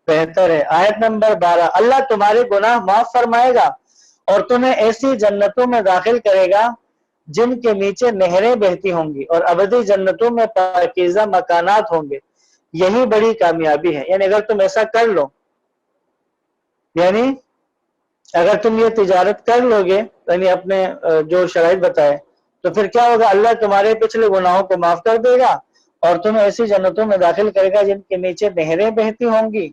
بہتر ہے. آیت نمبر 12 اللہ تمہارے گناہ معاف فرمائے گا اور تمہیں ایسی جنتوں میں داخل کرے گا جن کے نیچے نہریں بہتی ہوں گی اور ابدی جنتوں میں پاکیزہ مکانات ہوں گے, یہی بڑی کامیابی ہے. یعنی اگر تم ایسا کر لو, یعنی اگر تم یہ تجارت کر لو گے, یعنی اپنے جو شرائط بتائے, تو پھر کیا ہوگا؟ اللہ تمہارے پچھلے گناہوں کو معاف کر دے گا اور تمہیں ایسی جنتوں میں داخل کرے گا جن کے نیچے نہریں بہتی ہوں گی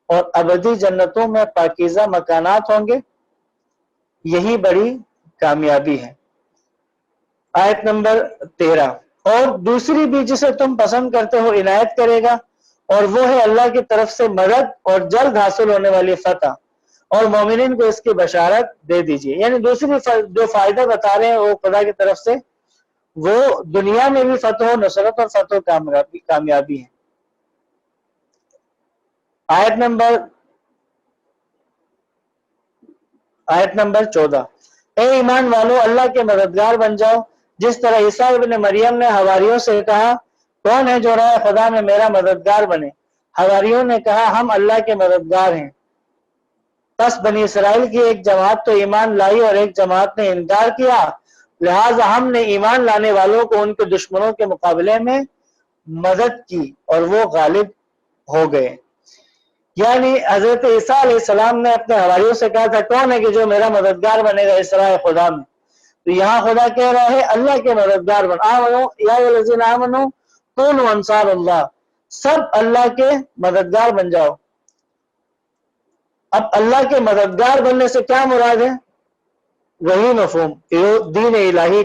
اور ابدی جنتوں میں پاکیزہ مکانات ہوں گے, یہی بڑی کامیابی ہے. آیت نمبر 13 اور دوسری بھی جسے تم پسند کرتے ہو عنایت کرے گا, اور وہ ہے اللہ کی طرف سے مدد اور جلد حاصل ہونے والی فتح, اور مومنین کو اس کی بشارت دے دیجیے. یعنی دوسری جو فائدہ بتا رہے ہیں وہ خدا کی طرف سے, وہ دنیا میں بھی فتح و نصرت اور فتح و کامیابی ہے. آیت نمبر 14 اے ایمان والو اللہ کے مددگار بن جاؤ, جس طرح عیسیٰ ابن مریم نے حواریوں سے کہا کون ہے جو راہ خدا میں میرا مددگار بنے؟ حواریوں نے کہا ہم اللہ کے مددگار ہیں. پس بنی اسرائیل کی ایک جماعت تو ایمان لائی اور ایک جماعت نے انکار کیا, لہٰذا ہم نے ایمان لانے والوں کو ان کے دشمنوں کے مقابلے میں مدد کی اور وہ غالب ہو گئے. یعنی حضرت عیسیٰ علیہ السلام نے اپنے حواریوں سے کہا تھا کون ہے کہ جو میرا مددگار بنے گا اس راہ خدا میں؟ تو یہاں خدا کہہ رہا ہے اللہ کے مددگار بن. آمنو یا الذین آمنو کونوا انصار اللہ, سب اللہ کے مددگار بن جاؤ. اب اللہ کے مددگار بننے سے کیا مراد ہے؟ وہی مفہوم دین الہی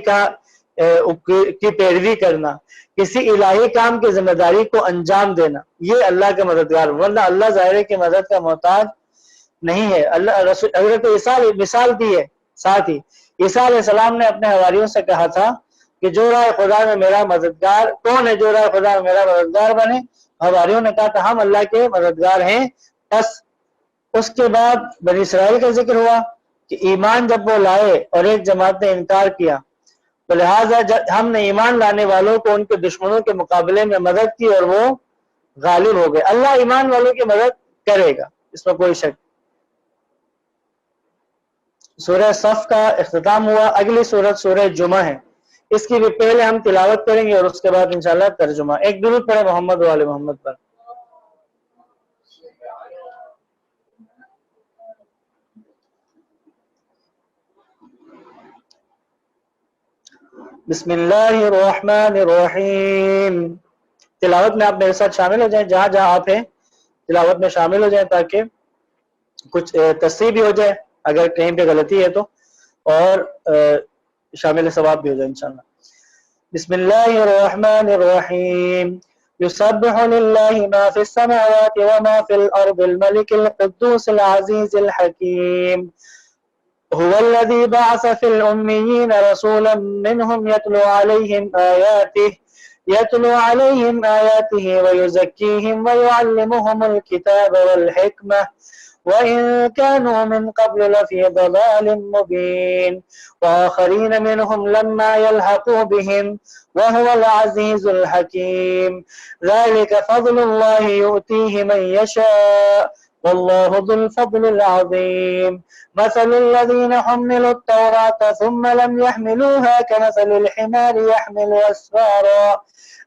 کی پیروی کرنا, کسی الہی کام کی ذمہ داری کو انجام دینا, یہ اللہ کے مددگار. ورنہ اللہ ظاہر کی مدد کا محتاج نہیں ہے. اللہ رسول حضرت عیسیٰ مثال دی ہے ساتھ ہی. عیسیٰ علیہ السلام نے اپنے حواریوں سے کہا تھا کہ جو راہ خدا میں میرا مددگار کون ہے جو راہ خدا میں میرا مددگار بنے؟ حواریوں نے کہا تھا ہم اللہ کے مددگار ہیں. بس اس کے بعد بنی اسرائیل کا ذکر ہوا کہ ایمان جب وہ لائے اور ایک جماعت نے انکار کیا, تو لہٰذا ہم نے ایمان لانے والوں کو ان کے دشمنوں کے مقابلے میں مدد کی اور وہ غالب ہو گئے. اللہ ایمان والوں کی مدد کرے گا, اس میں کوئی شک. سورہ صف کا اختتام ہوا. اگلی سورت سورہ جمعہ ہے, اس کی بھی پہلے ہم تلاوت کریں گے اور اس کے بعد انشاءاللہ ترجمہ. ایک درود پڑھے محمد و آل محمد پر. بسم اللہ الرحمن الرحیم. تلاوت میں آپ میرے ساتھ شامل ہو جائیں, جہاں جہاں آپ ہیں تلاوت میں شامل ہو جائیں تاکہ کچھ تصحیح بھی ہو جائے اگر کہیں پہ غلطی ہے تو, اور شامل ثواب بھی ہو جائے انشاءاللہ. بسم اللہ الرحمن الرحیم. یسبح للہ ما فی السماوات وما فی الارض الملک القدوس العزیز الحکیم. هو الذي بعث في الأميين رسولا منهم يتلو عليهم آياته ويزكيهم ويعلمهم الكتاب والحكمة وإن كانوا من قبل لفي ضلال مبين وآخرين منهم لما يلحقوا بهم وهو العزيز الحكيم. ذلك فضل الله يؤتيه من يشاء والله ذو الفضل العظيم. مثل الذين حملوا التوراة ثم لم يحملوها كمثل الحمار يحمل أسفارا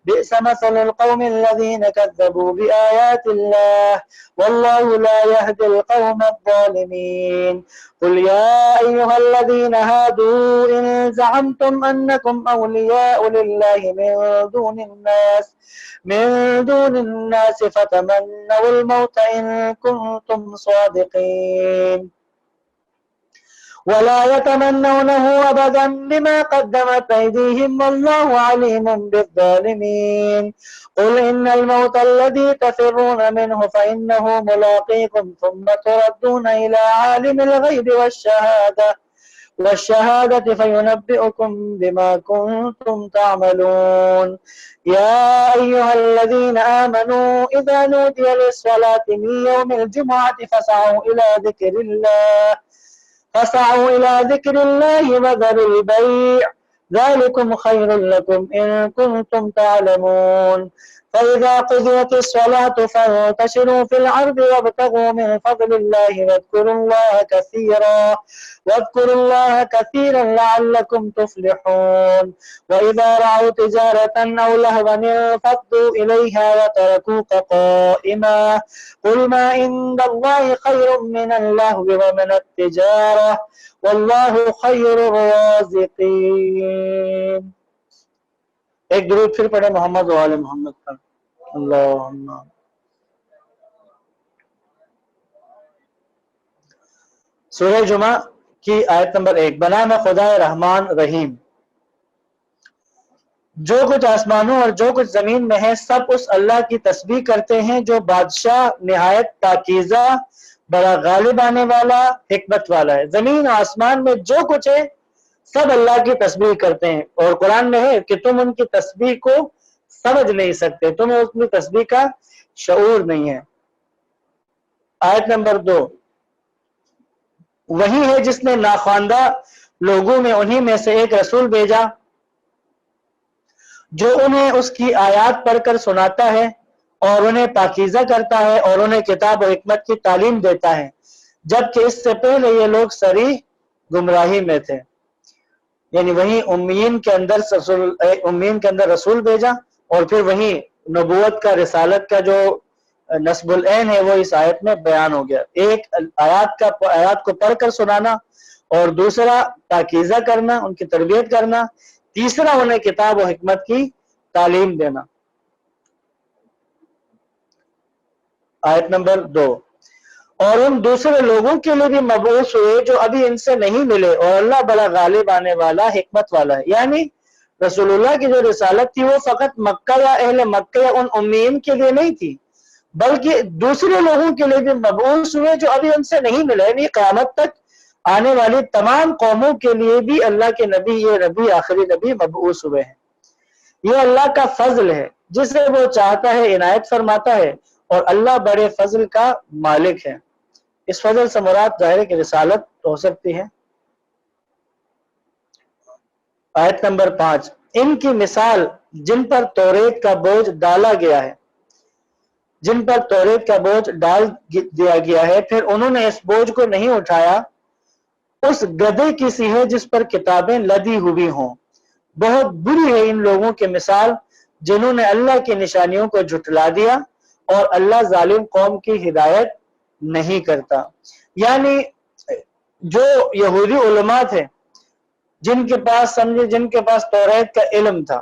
بئس مثل القوم الذين كذبوا بآيات الله والله لا يهدي القوم الظالمين قل يا أيها الذين هادوا إن زعمتم أنكم أولياء لله من دون الناس فتمنوا الموت إن كنتم صادقين ولا يتمنونه أبدا بما قدمت أيديهم والله عليم بالظالمين قل إن الموت الذي تفرون منه فإنه ملاقيكم ثم تردون إلى عالم الغيب والشهادة فينبئكم بما كنتم تعملون يا أيها الذين آمنوا إذا نودي للصلاة من يوم الجمعة فاسعوا إلى ذكر الله وذروا البيع ذلكم خير لكم إن كنتم تعلمون فإذا قضيت الصلاة فانتشروا في الأرض وابتغوا من فضل الله واذكروا الله كثيرا لعلكم تفلحون وإذا رأوا تجارة أو لهوا انفضوا إليها وتركوك قائما قل ما عند الله خير من اللهو ومن التجارة والله خير الرازقين. ایک درود پھر پڑھے محمد و آل محمد پر. اللہم سورہ جمعہ کی آیت نمبر 1. بنا میں خدا رحمان رحیم. جو کچھ آسمانوں اور جو کچھ زمین میں ہے سب اس اللہ کی تسبیح کرتے ہیں جو بادشاہ نہایت پاکیزہ بڑا غالب آنے والا حکمت والا ہے. زمین آسمان میں جو کچھ ہے سب اللہ کی تسبیح کرتے ہیں اور قرآن میں ہے کہ تم ان کی تسبیح کو سمجھ نہیں سکتے, تمہیں اس کی تسبیح کا شعور نہیں ہے. آیت نمبر 2. وہی ہے جس نے ناخواندہ لوگوں میں انہی میں سے ایک رسول بھیجا جو انہیں اس کی آیات پڑھ کر سناتا ہے اور انہیں پاکیزہ کرتا ہے اور انہیں کتاب و حکمت کی تعلیم دیتا ہے جبکہ اس سے پہلے یہ لوگ صریح گمراہی میں تھے. یعنی وہیں امیین کے اندر رسول بھیجا اور پھر وہیں نبوت کا رسالت کا جو نصب العین ہے وہ اس آیت میں بیان ہو گیا. ایک آیات کو پڑھ کر سنانا اور دوسرا پاکیزہ کرنا, ان کی تربیت کرنا, تیسرا انہیں کتاب و حکمت کی تعلیم دینا. آیت نمبر 2. اور ان دوسرے لوگوں کے لیے بھی مبعوث ہوئے جو ابھی ان سے نہیں ملے اور اللہ بڑا غالب آنے والا حکمت والا ہے. یعنی رسول اللہ کی جو رسالت تھی وہ فقط مکہ یا اہل مکہ یا ان امیین کے لیے نہیں تھی بلکہ دوسرے لوگوں کے لیے بھی مبعوث ہوئے جو ابھی ان سے نہیں ملے. یعنی قیامت تک آنے والی تمام قوموں کے لیے بھی اللہ کے نبی, یہ نبی آخری نبی مبعوث ہوئے ہیں. یہ اللہ کا فضل ہے, جسے وہ چاہتا ہے عنایت فرماتا ہے اور اللہ بڑے فضل کا مالک ہے. اس فضل سے مراد ظاہر ہے کہ رسالت ہو سکتی ہے. آیت نمبر 5. ان کی مثال جن پر توریت کا بوجھ ڈالا گیا ہے, جن پر توریت کا بوجھ ڈال دیا گیا ہے پھر انہوں نے اس بوجھ کو نہیں اٹھایا, اس گدھے کی سی ہے جس پر کتابیں لدی ہوئی ہوں. بہت بری ہے ان لوگوں کی مثال جنہوں نے اللہ کی نشانیوں کو جھٹلا دیا اور اللہ ظالم قوم کی ہدایت نہیں کرتا. یعنی جو یہودی علماء تھے جن کے پاس توریت کا علم تھا,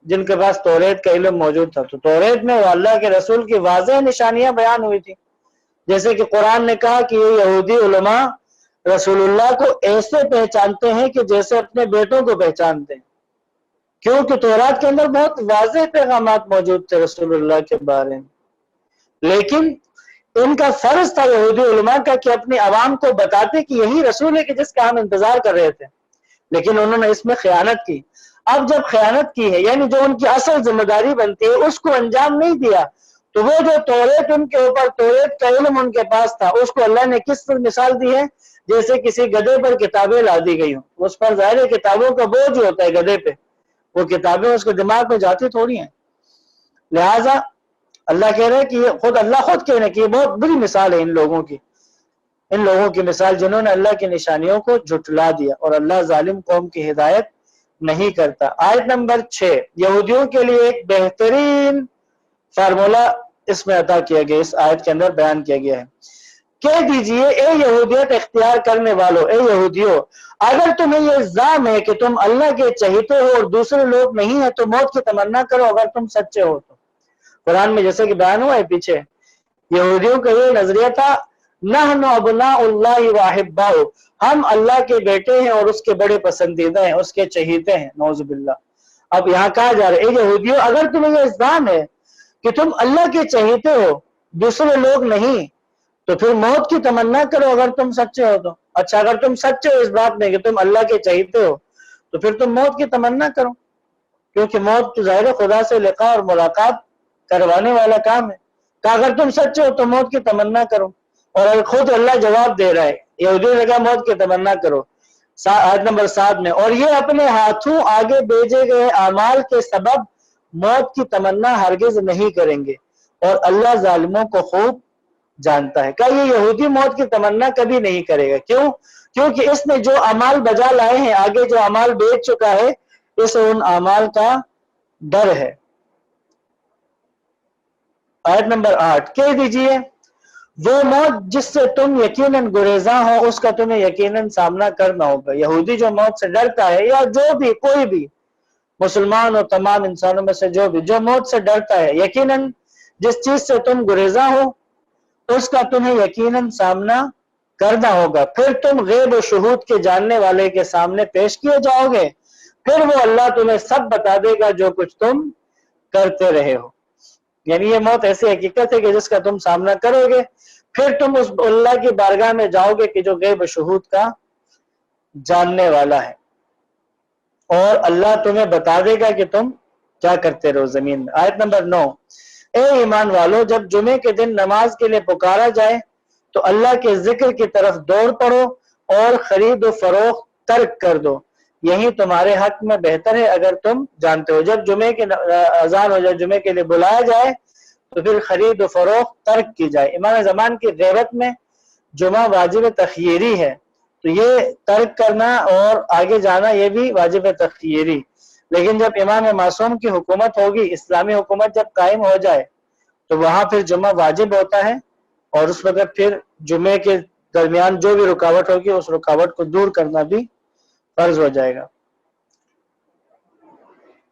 جن کے پاس توریت کا علم موجود تھا, تو توریت میں وہ اللہ کے رسول کی واضح نشانیاں بیان ہوئی تھی. جیسے کہ قرآن نے کہا کہ یہ یہودی علماء رسول اللہ کو ایسے پہچانتے ہیں کہ جیسے اپنے بیٹوں کو پہچانتے ہیں, کیونکہ تورات کے اندر بہت واضح پیغامات موجود تھے رسول اللہ کے بارے میں. لیکن ان کا فرض تھا یہودی علماء کا کہ اپنی عوام کو بتاتے کہ یہی رسول ہے کہ جس کا ہم انتظار کر رہے تھے, لیکن انہوں نے اس میں خیانت کی. اب جب خیانت کی ہے یعنی جو ان کی اصل ذمہ داری بنتی ہے اس کو انجام نہیں دیا, تو وہ جو توریت ان کے اوپر, توریت کا علم ان کے پاس تھا, اس کو اللہ نے کس طرح مثال دی ہے جیسے کسی گدھے پر کتابیں لا دی گئی ہوں. اس پر ظاہر کتابوں کا بوجھ ہوتا ہے گدھے پہ, وہ کتابیں اس کے دماغ میں جاتی تھوڑی ہیں. لہٰذا اللہ کہہ رہے کہ اللہ خود کہہ رہے کہ یہ بہت بری مثال ہے ان لوگوں کی مثال جنہوں نے اللہ کی نشانیوں کو جھٹلا دیا اور اللہ ظالم قوم کی ہدایت نہیں کرتا۔ آیت نمبر 6 یہودیوں کے لیے ایک بہترین فارمولا اس میں عطا کیا گیا، اس آیت کے اندر بیان کیا گیا ہے۔ کہہ دیجئے اے یہودیت اختیار کرنے والوں، اے یہودیوں، اگر تمہیں یہ الزام ہے کہ تم اللہ کے چہیتے ہو اور دوسرے لوگ نہیں ہیں تو موت کی تمنا کرو اگر تم سچے ہو تو۔ قرآن میں جیسے کہ بیان ہوا ہے پیچھے، یہودیوں کا یہ نظریہ تھا، نحن ابناء اللہ واحباء، ہم اللہ کے بیٹے ہیں اور اس کے بڑے پسندیدہ ہیں، اس کے چہیتے ہیں، نعوذ باللہ۔ اب یہاں کہا جا رہا ہے اے یہودیوں، اگر تمہیں یہ الزام ہے کہ تم اللہ کے چہیتے ہو، دوسرے لوگ نہیں، تو پھر موت کی تمنا کرو اگر تم سچے ہو تو۔ اچھا اگر تم سچے ہو اس بات میں کہ تم اللہ کے چہیتے ہو تو پھر تم موت کی تمنا کرو، کیونکہ موت تو ظاہر خدا سے لقاء اور ملاقات کروانے والا کام ہے۔ کہ اگر تم سچے ہو تو موت کی تمنا کرو، اور خود اللہ جواب دے رہا ہے، یہودیوں نے کہا موت کی تمنا کرو آیت نمبر 7 میں، اور یہ اپنے ہاتھوں آگے بھیجے گئے اعمال کے سبب موت کی تمنا ہرگز نہیں کریں گے، اور اللہ ظالموں کو خوب جانتا ہے۔ کہ یہ یہودی موت کی تمنا کبھی نہیں کرے گا، کیوں؟ کیونکہ اس نے جو اعمال بجا لائے ہیں، آگے جو اعمال بیچ چکا ہے، اسے ان اعمال کا ڈر ہے۔ آیت نمبر 8 کہہ دیجئے وہ موت جس سے تم یقیناً گریزاں ہو اس کا تمہیں یقیناً سامنا کرنا ہوگا۔ یہودی جو موت سے ڈرتا ہے، یا جو بھی کوئی بھی مسلمان اور تمام انسانوں میں سے جو موت سے ڈرتا ہے، یقیناً جس چیز سے تم گریزاں ہو اس کا تمہیں یقیناً سامنا کرنا ہوگا، پھر تم غیب و شہود کے جاننے والے کے سامنے پیش کیے جاؤ گے، پھر وہ اللہ تمہیں سب بتا دے گا جو کچھ تم کرتے رہے ہو۔ یعنی یہ موت ایسی حقیقت ہے کہ جس کا تم سامنا کرو گے، پھر تم اس اللہ کی بارگاہ میں جاؤ گے کہ جو غیب و شہود کا جاننے والا ہے، اور اللہ تمہیں بتا دے گا کہ تم کیا کرتے رہو زمین میں۔ آیت نمبر 9 اے ایمان والو، جب جمعے کے دن نماز کے لیے پکارا جائے تو اللہ کے ذکر کی طرف دوڑ پڑو اور خرید و فروخت ترک کر دو، یہی تمہارے حق میں بہتر ہے اگر تم جانتے ہو۔ جب جمعے کے اذان ہو جائے، جمعے کے لیے بلایا جائے تو پھر خرید و فروخت ترک کی جائے۔ امام زمان کی غیبت میں جمعہ واجب تخییری ہے، تو یہ ترک کرنا اور آگے جانا یہ بھی واجب تخییری، لیکن جب امام معصوم کی حکومت ہوگی، اسلامی حکومت جب قائم ہو جائے تو وہاں پھر جمعہ واجب ہوتا ہے، اور اس وقت پھر جمعے کے درمیان جو بھی رکاوٹ ہوگی اس رکاوٹ کو دور کرنا بھی فرض ہو جائے گا۔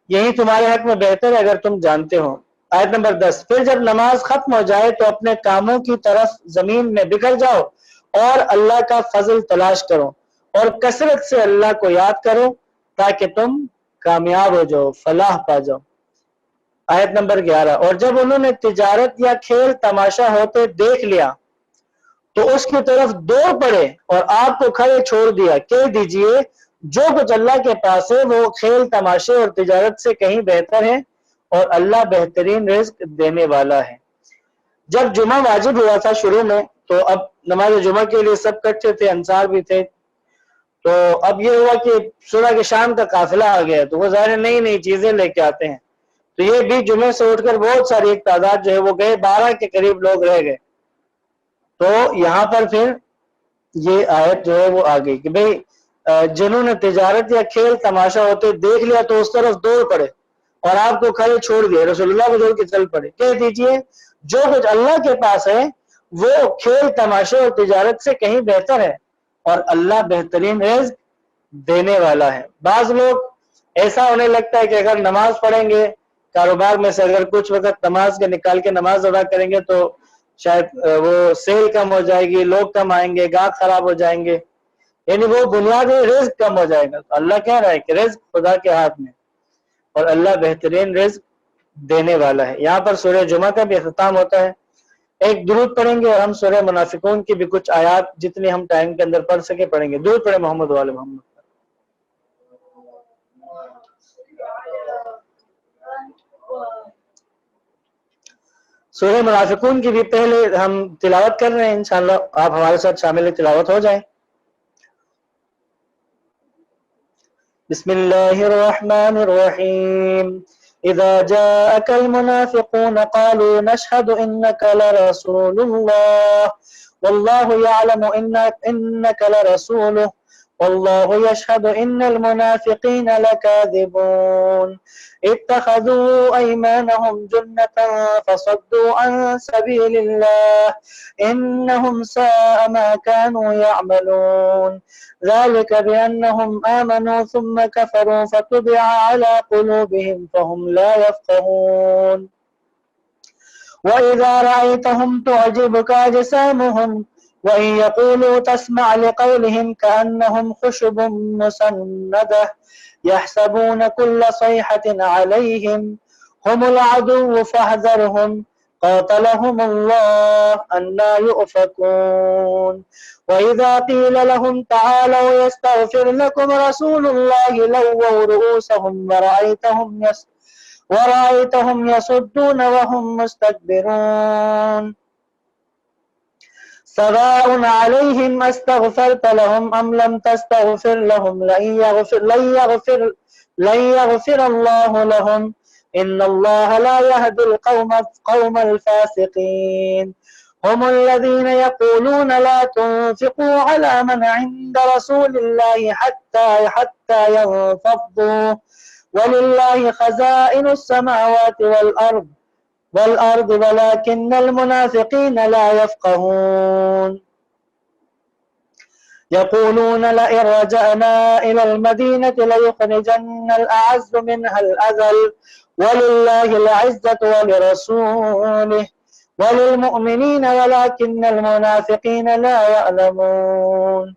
یہی تمہارے حق میں بہتر ہے اگر تم جانتے ہو۔ آیت نمبر 10 پھر جب نماز ختم ہو جائے تو اپنے کاموں کی طرف زمین میں بکھر جاؤ اور اللہ کا فضل تلاش کرو، اور کثرت سے اللہ کو یاد کرو تاکہ تم کامیاب ہو جاؤ، فلاح پا جاؤ۔ آیت نمبر 11 اور جب انہوں نے تجارت یا کھیل تماشا ہوتے دیکھ لیا تو اس کی طرف دوڑ پڑے اور آپ کو کھڑے چھوڑ دیا۔ کہہ دیجئے جو کچھ اللہ کے پاس ہے وہ کھیل تماشے اور تجارت سے کہیں بہتر ہے، اور اللہ بہترین رزق دینے والا ہے۔ جب جمعہ واجب ہوا تھا شروع میں تو اب نماز جمعہ کے لیے سب کٹھے تھے، انصار بھی تھے، تو اب یہ ہوا کہ صبح کے شام کا قافلہ آ گیا تو وہ ظاہر نئی نئی چیزیں لے کے آتے ہیں، تو یہ بھی جمعے سے اٹھ کر بہت ساری ایک تعداد جو ہے وہ گئے، 12 کے قریب لوگ رہ گئے۔ تو یہاں پر پھر یہ آیت جو ہے وہ آ گئی کہ بھئی جنہوں نے تجارت یا کھیل تماشا ہوتے دیکھ لیا تو اس طرف دوڑ پڑے اور آپ کو کھڑے چھوڑ دیے، رسول اللہ کو چھوڑ کے چل پڑے۔ کہہ دیجئے جو کچھ اللہ کے پاس ہے وہ کھیل تماشے اور تجارت سے کہیں بہتر ہے، اور اللہ بہترین رزق دینے والا ہے۔ بعض لوگ ایسا ہونے لگتا ہے کہ اگر نماز پڑھیں گے، کاروبار میں سے اگر کچھ وقت نماز کے نکال کے نماز ادا کریں گے تو شاید وہ سیل کم ہو جائے گی، لوگ کم آئیں گے، گاہک خراب ہو جائیں گے، یعنی وہ بنیادی رزق کم ہو جائے گا۔ تو اللہ کہہ رہا ہے کہ رزق خدا کے ہاتھ میں، اور اللہ بہترین رزق دینے والا ہے۔ یہاں پر سورہ جمعہ کا بھی اختتام ہوتا ہے۔ ایک درود پڑھیں گے اور ہم سورہ منافقون کی بھی کچھ آیات جتنی ہم ٹائم کے اندر پڑھ سکے پڑھیں گے۔ درود پڑھیں محمد وعلی محمد۔ سورہ منافقون کی بھی پہلے ہم تلاوت کر رہے ہیں، انشاءاللہ آپ ہمارے ساتھ شامل تلاوت ہو جائیں۔ بسم اللہ الرحمن الرحیم اذا جاءك المنافقون قالوا نشهد انك لرسول الله والله يعلم انك لرسوله والله يشهد إن المنافقين لكاذبون اتخذوا أيمانهم جنة فصدوا عن سبيل الله إنهم ساء ما كانوا يعملون ذلك بأنهم آمنوا ثم كفروا فتبع على قلوبهم فهم لا يفقهون وإذا رأيتهم تعجبك أجسامهم وإن يقولوا تسمع لقولهم كأنهم خشب مسندة يحسبون كل صيحة عليهم هم العدو فاحذرهم قاتلهم الله أنى يؤفكون وإذا قيل لهم تعالوا يستغفر لكم رسول الله لووا رؤوسهم ورأيتهم يصدون وهم مستكبرون سواء عليهم استغفرت لهم أم لم تستغفر لهم لن يغفر الله لهم إن الله لا يهدي القوم الفاسقين هم الذين يقولون لا تنفقوا على من عند رسول الله حتى ينفضوا ولله خزائن السماوات والأرض ولكن المنافقين لا يفقهون يقولون لئن رجعنا إلى المدينة ليخرجن الأعز منها الأذل ولله العزة ولرسوله وللمؤمنين ولكن المنافقين لا يعلمون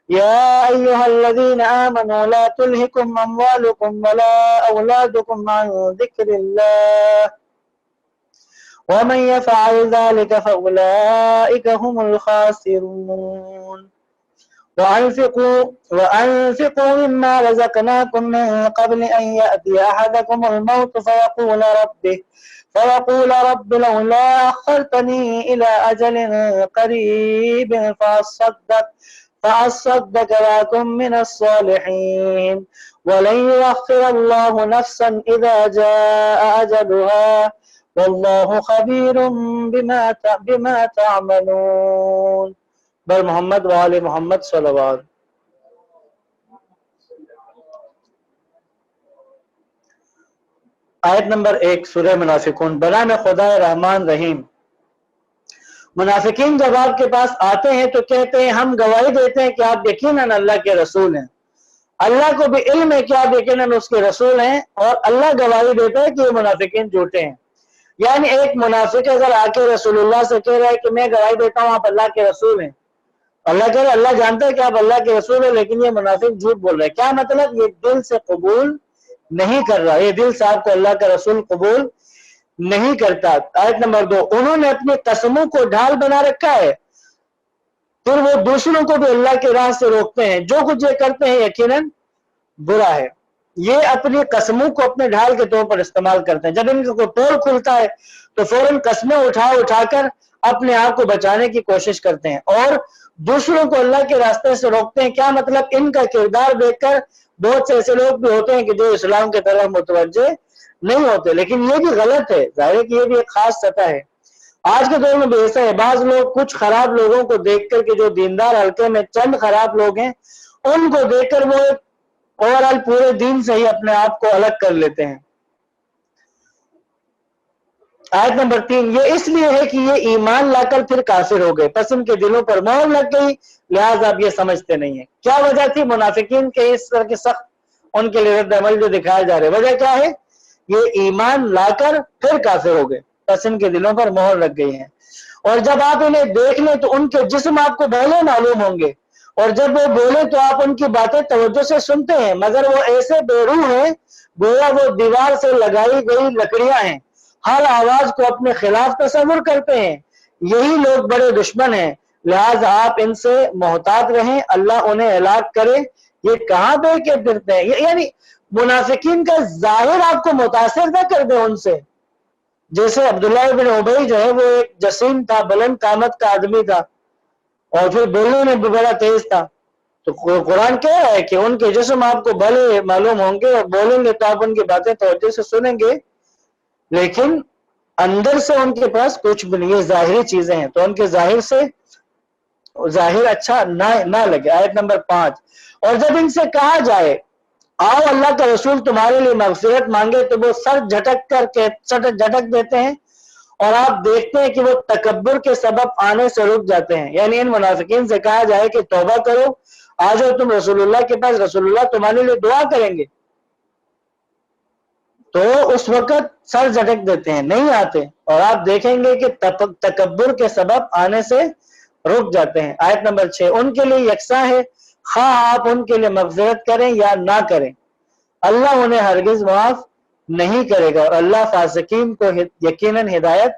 يا أيها الذين آمنوا لا تلهكم أموالكم ولا أولادكم عن ذكر الله ومن يفعل ذلك فأولئك هم الخاسرون وأنفقوا مما رزقناكم من قبل أن يأتي أحدكم الموت فيقول رب لولا أخرتني إلى أجل قريب فأصدق وأكن من الصالحين ولن يؤخر الله نفسا إذا جاء أجلها والله خبير بما تعملون بر محمد وآل محمد صلوات. آیت نمبر 1 سورہ منافقون. بنام خدا رحمان رحیم. منافقین جب آپ کے پاس آتے ہیں تو کہتے ہیں ہم گواہی دیتے ہیں کہ آپ یقیناً اللہ کے رسول ہیں. اللہ کو بھی علم ہے کہ آپ یقیناً اس کے رسول ہیں اور اللہ گواہی دیتا ہے کہ یہ منافقین جھوٹے ہیں. یعنی ایک منافق اگر آ کے رسول اللہ سے کہہ رہا ہے کہ میں گواہی دیتا ہوں آپ اللہ کے رسول ہیں, اللہ کہہ رہا ہے اللہ جانتا ہے کہ آپ اللہ کے رسول ہیں, لیکن یہ منافق جھوٹ بول رہا ہے. کیا مطلب؟ یہ دل سے قبول نہیں کر رہا, یہ دل سے آپ کو اللہ کا رسول قبول نہیں کرتا. آیت نمبر 2 انہوں نے اپنی قسموں کو ڈھال بنا رکھا ہے پھر وہ دوسروں کو بھی اللہ کے راہ سے روکتے ہیں. جو کچھ یہ کرتے ہیں یقیناً برا ہے. یہ اپنی قسموں کو اپنے ڈھال کے طور پر استعمال کرتے ہیں. جب ان کا کوئی پول کھلتا ہے تو فوراً قسمیں اٹھا کر اپنے آپ کو بچانے کی کوشش کرتے ہیں اور دوسروں کو اللہ کے راستے سے روکتے ہیں. کیا مطلب؟ ان کا کردار دیکھ کر بہت سے ایسے لوگ بھی ہوتے ہیں کہ جو اسلام کی طرف متوجہ نہیں ہوتے, لیکن یہ بھی غلط ہے. ظاہر ہے کہ یہ بھی ایک خاص سطح ہے. آج کے دور میں بھی ایسا ہے, بعض لوگ کچھ خراب لوگوں کو دیکھ کر کہ جو دیندار حلقے میں چند خراب لوگ ہیں ان کو دیکھ کر وہ اوورآل پورے دین سے ہی اپنے آپ کو الگ کر لیتے ہیں. آیت نمبر 3 یہ اس لیے ہے کہ یہ ایمان لا کر پھر کافر ہو گئے, پس ان کے دلوں پر مہر لگ گئی لہٰذا اب یہ سمجھتے نہیں ہیں. کیا وجہ تھی منافقین کے اس طرح کے سخت ان کے لیے رد عمل جو دکھائے جا رہے؟ وجہ کیا ہے؟ یہ ایمان لا کر پھر کافر ہو گئے, پس ان کے دلوں پر مہر لگ گئی ہیں. اور جب آپ انہیں دیکھ لیں تو ان کے جسم آپ کو بھلے معلوم ہوں گے, اور جب وہ بولے تو آپ ان کی باتیں توجہ سے سنتے ہیں, مگر وہ ایسے بے روح ہیں گویا وہ دیوار سے لگائی گئی لکڑیاں ہیں, ہر آواز کو اپنے خلاف تصور کرتے ہیں. یہی لوگ بڑے دشمن ہیں, لہٰذا آپ ان سے محتاط رہیں, اللہ انہیں ہلاک کرے. یہ کہاں بے کے پھرتے ہیں؟ یعنی منافقین کا ظاہر آپ کو متاثر نہ کر دے ان سے. جیسے عبداللہ بن ابی جو ہے وہ ایک جسیم تھا, بلند قامت کا آدمی تھا اور پھر بولنے میں بھی بڑا تیز تھا. تو قرآن کہہ رہا ہے کہ ان کے جسم آپ کو بھلے معلوم ہوں گے اور بولیں گے تو آپ ان کی باتیں توجہ سے سنیں گے, لیکن اندر سے ان کے پاس کچھ بھی نہیں. یہ ظاہری چیزیں ہیں تو ان کے ظاہر سے ظاہر اچھا نہ لگے۔ آیت نمبر 5، اور جب ان سے کہا جائے آؤ اللہ کا رسول تمہارے لیے مغفرت مانگے تو وہ سر جھٹک دیتے ہیں، اور آپ دیکھتے ہیں کہ وہ تکبر کے سبب آنے سے رک جاتے ہیں۔ یعنی ان منافقین سے کہا جائے کہ توبہ کرو، آ جاؤ تم رسول اللہ کے پاس، رسول اللہ تمہارے لیے دعا کریں گے، تو اس وقت سر جھٹک دیتے ہیں، نہیں آتے، اور آپ دیکھیں گے کہ تکبر کے سبب آنے سے رک جاتے ہیں۔ آیت نمبر 6، ان کے لیے یکساں ہے خواہ آپ ان کے لیے مغفرت کریں یا نہ کریں، اللہ انہیں ہرگز معاف نہیں کرے گا، اور اللہ فاسقین کو یقیناً ہدایت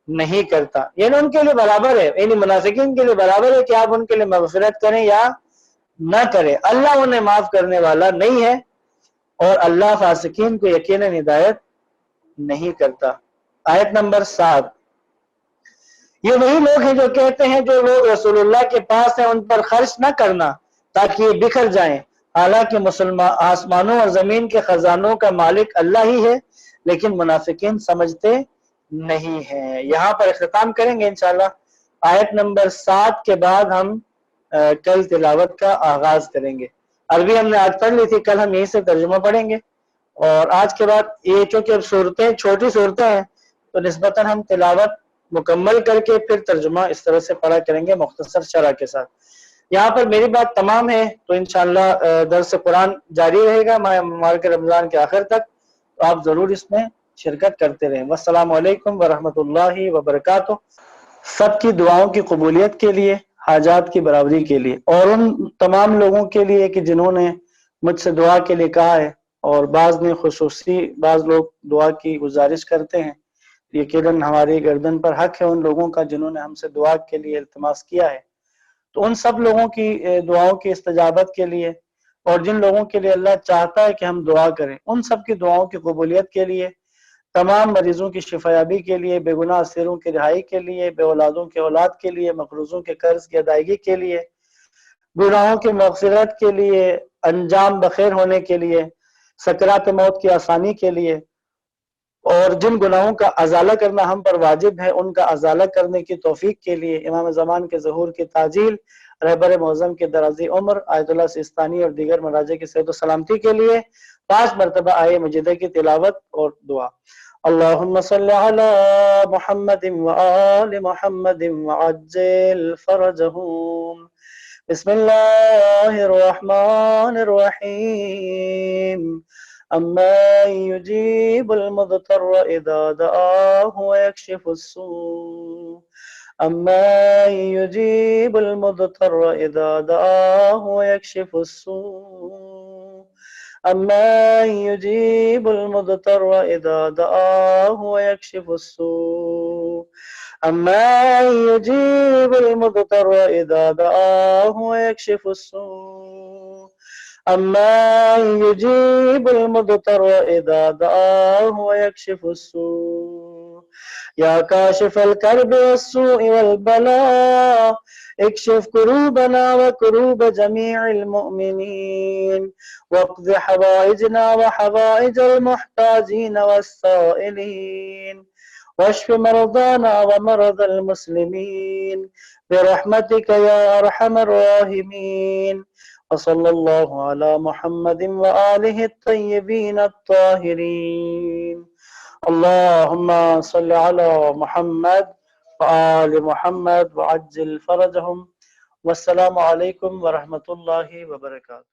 نہیں کرتا۔ یعنی ان کے لیے برابر ہے، یعنی منافقین کے لیے برابر ہے کہ آپ ان کے لیے مغفرت کریں یا نہ کریں، اللہ انہیں معاف کرنے والا نہیں ہے، اور اللہ فاسقین کو یقیناً ہدایت نہیں کرتا۔ آیت نمبر 7، یہ وہی لوگ ہیں جو کہتے ہیں جو لوگ رسول اللہ کے پاس ہیں ان پر خرچ نہ کرنا تاکہ یہ بکھر جائیں، حالانکہ آسمانوں اور زمین کے خزانوں کا مالک اللہ ہی ہے، لیکن منافقین سمجھتے نہیں ہیں۔ یہاں پر اختتام کریں گے انشاءاللہ۔ آیت نمبر 7 کے بعد ہم کل تلاوت کا آغاز کریں گے۔ عربی ہم نے آج پڑھ لی تھی، کل ہم یہیں سے ترجمہ پڑھیں گے، اور آج کے بعد یہ چونکہ اب صورتیں چھوٹی صورتیں ہیں تو نسبتاً ہم تلاوت مکمل کر کے پھر ترجمہ اس طرح سے پڑھا کریں گے مختصر شرح کے ساتھ۔ یہاں پر میری بات تمام ہے، تو انشاءاللہ درس قرآن جاری رہے گا ماہ مبارک رمضان کے آخر تک، تو آپ ضرور اس میں شرکت کرتے رہیں۔ والسلام علیکم ورحمۃ اللہ وبرکاتہ۔ سب کی دعاؤں کی قبولیت کے لیے، حاجات کی برابری کے لیے، اور ان تمام لوگوں کے لیے کہ جنہوں نے مجھ سے دعا کے لیے کہا ہے، اور بعض نے خصوصی بعض لوگ دعا کی گزارش کرتے ہیں، یقیناً ہماری گردن پر حق ہے ان لوگوں کا جنہوں نے ہم سے دعا کے لیے التماس کیا ہے، تو ان سب لوگوں کی دعاؤں کی استجابت کے لیے، اور جن لوگوں کے لیے اللہ چاہتا ہے کہ ہم دعا کریں ان سب کی دعاؤں کی قبولیت کے لیے، تمام مریضوں کی شفایابی کے لیے، بے گناہ اسیروں کی رہائی کے لیے، بے اولادوں کے اولاد کے لیے، مقروضوں کے قرض کی ادائیگی کے لیے، گناہوں کی مغفرت کے لیے، انجام بخیر ہونے کے لیے، سکرات موت کی آسانی کے لیے، اور جن گناہوں کا ازالہ کرنا ہم پر واجب ہے ان کا ازالہ کرنے کی توفیق کے لیے، امام زمان کے ظہور کی تعجیل، رہبر معظم کے درازی عمر، آیت اللہ سستانی اور دیگر مراجع کی صحت و سلامتی کے لیے 5 مرتبہ آیہ مجیدہ کی تلاوت اور دعا۔ اللہم صلی علی محمد وآل محمد وعجل فرجہم۔ بسم اللہ الرحمن الرحیم۔ أَمَّن يُجِيبُ الْمُضْطَرَّ إِذَا دَعَاهُ وَيَكْشِفُ السُّوءَ أَمَّن يُجِيبُ الْمُضْطَرَّ إِذَا دَعَاهُ وَيَكْشِفُ السُّوءَ أَمَّن يُجِيبُ الْمُضْطَرَّ إِذَا دَعَاهُ وَيَكْشِفُ السُّوءَ أَمَّن يُجِيبُ الْمُضْطَرَّ إِذَا دَعَاهُ وَيَكْشِفُ السُّوءَ أَمَّن يُجِيبُ الْمُضْطَرَّ إِذَا دَعَاهُ وَيَكْشِفُ السُّوءَ يَا كَاشِفَ الْكَرْبِ وَالسُّوءِ وَالْبَلَاءِ اكشف كروبنا وكروب جميع المؤمنين واقض حوائجنا وحوائج المحتاجين والسائلين واشف مرضانا ومرضى المسلمين برحمتك يا أرحم الراحمين وصلى الله على محمد وآله الطيبين الطاهرين اللهم صل على محمد وآل محمد وعجل فرجهم والسلام علیکم ورحمۃ اللہ وبرکاتہ۔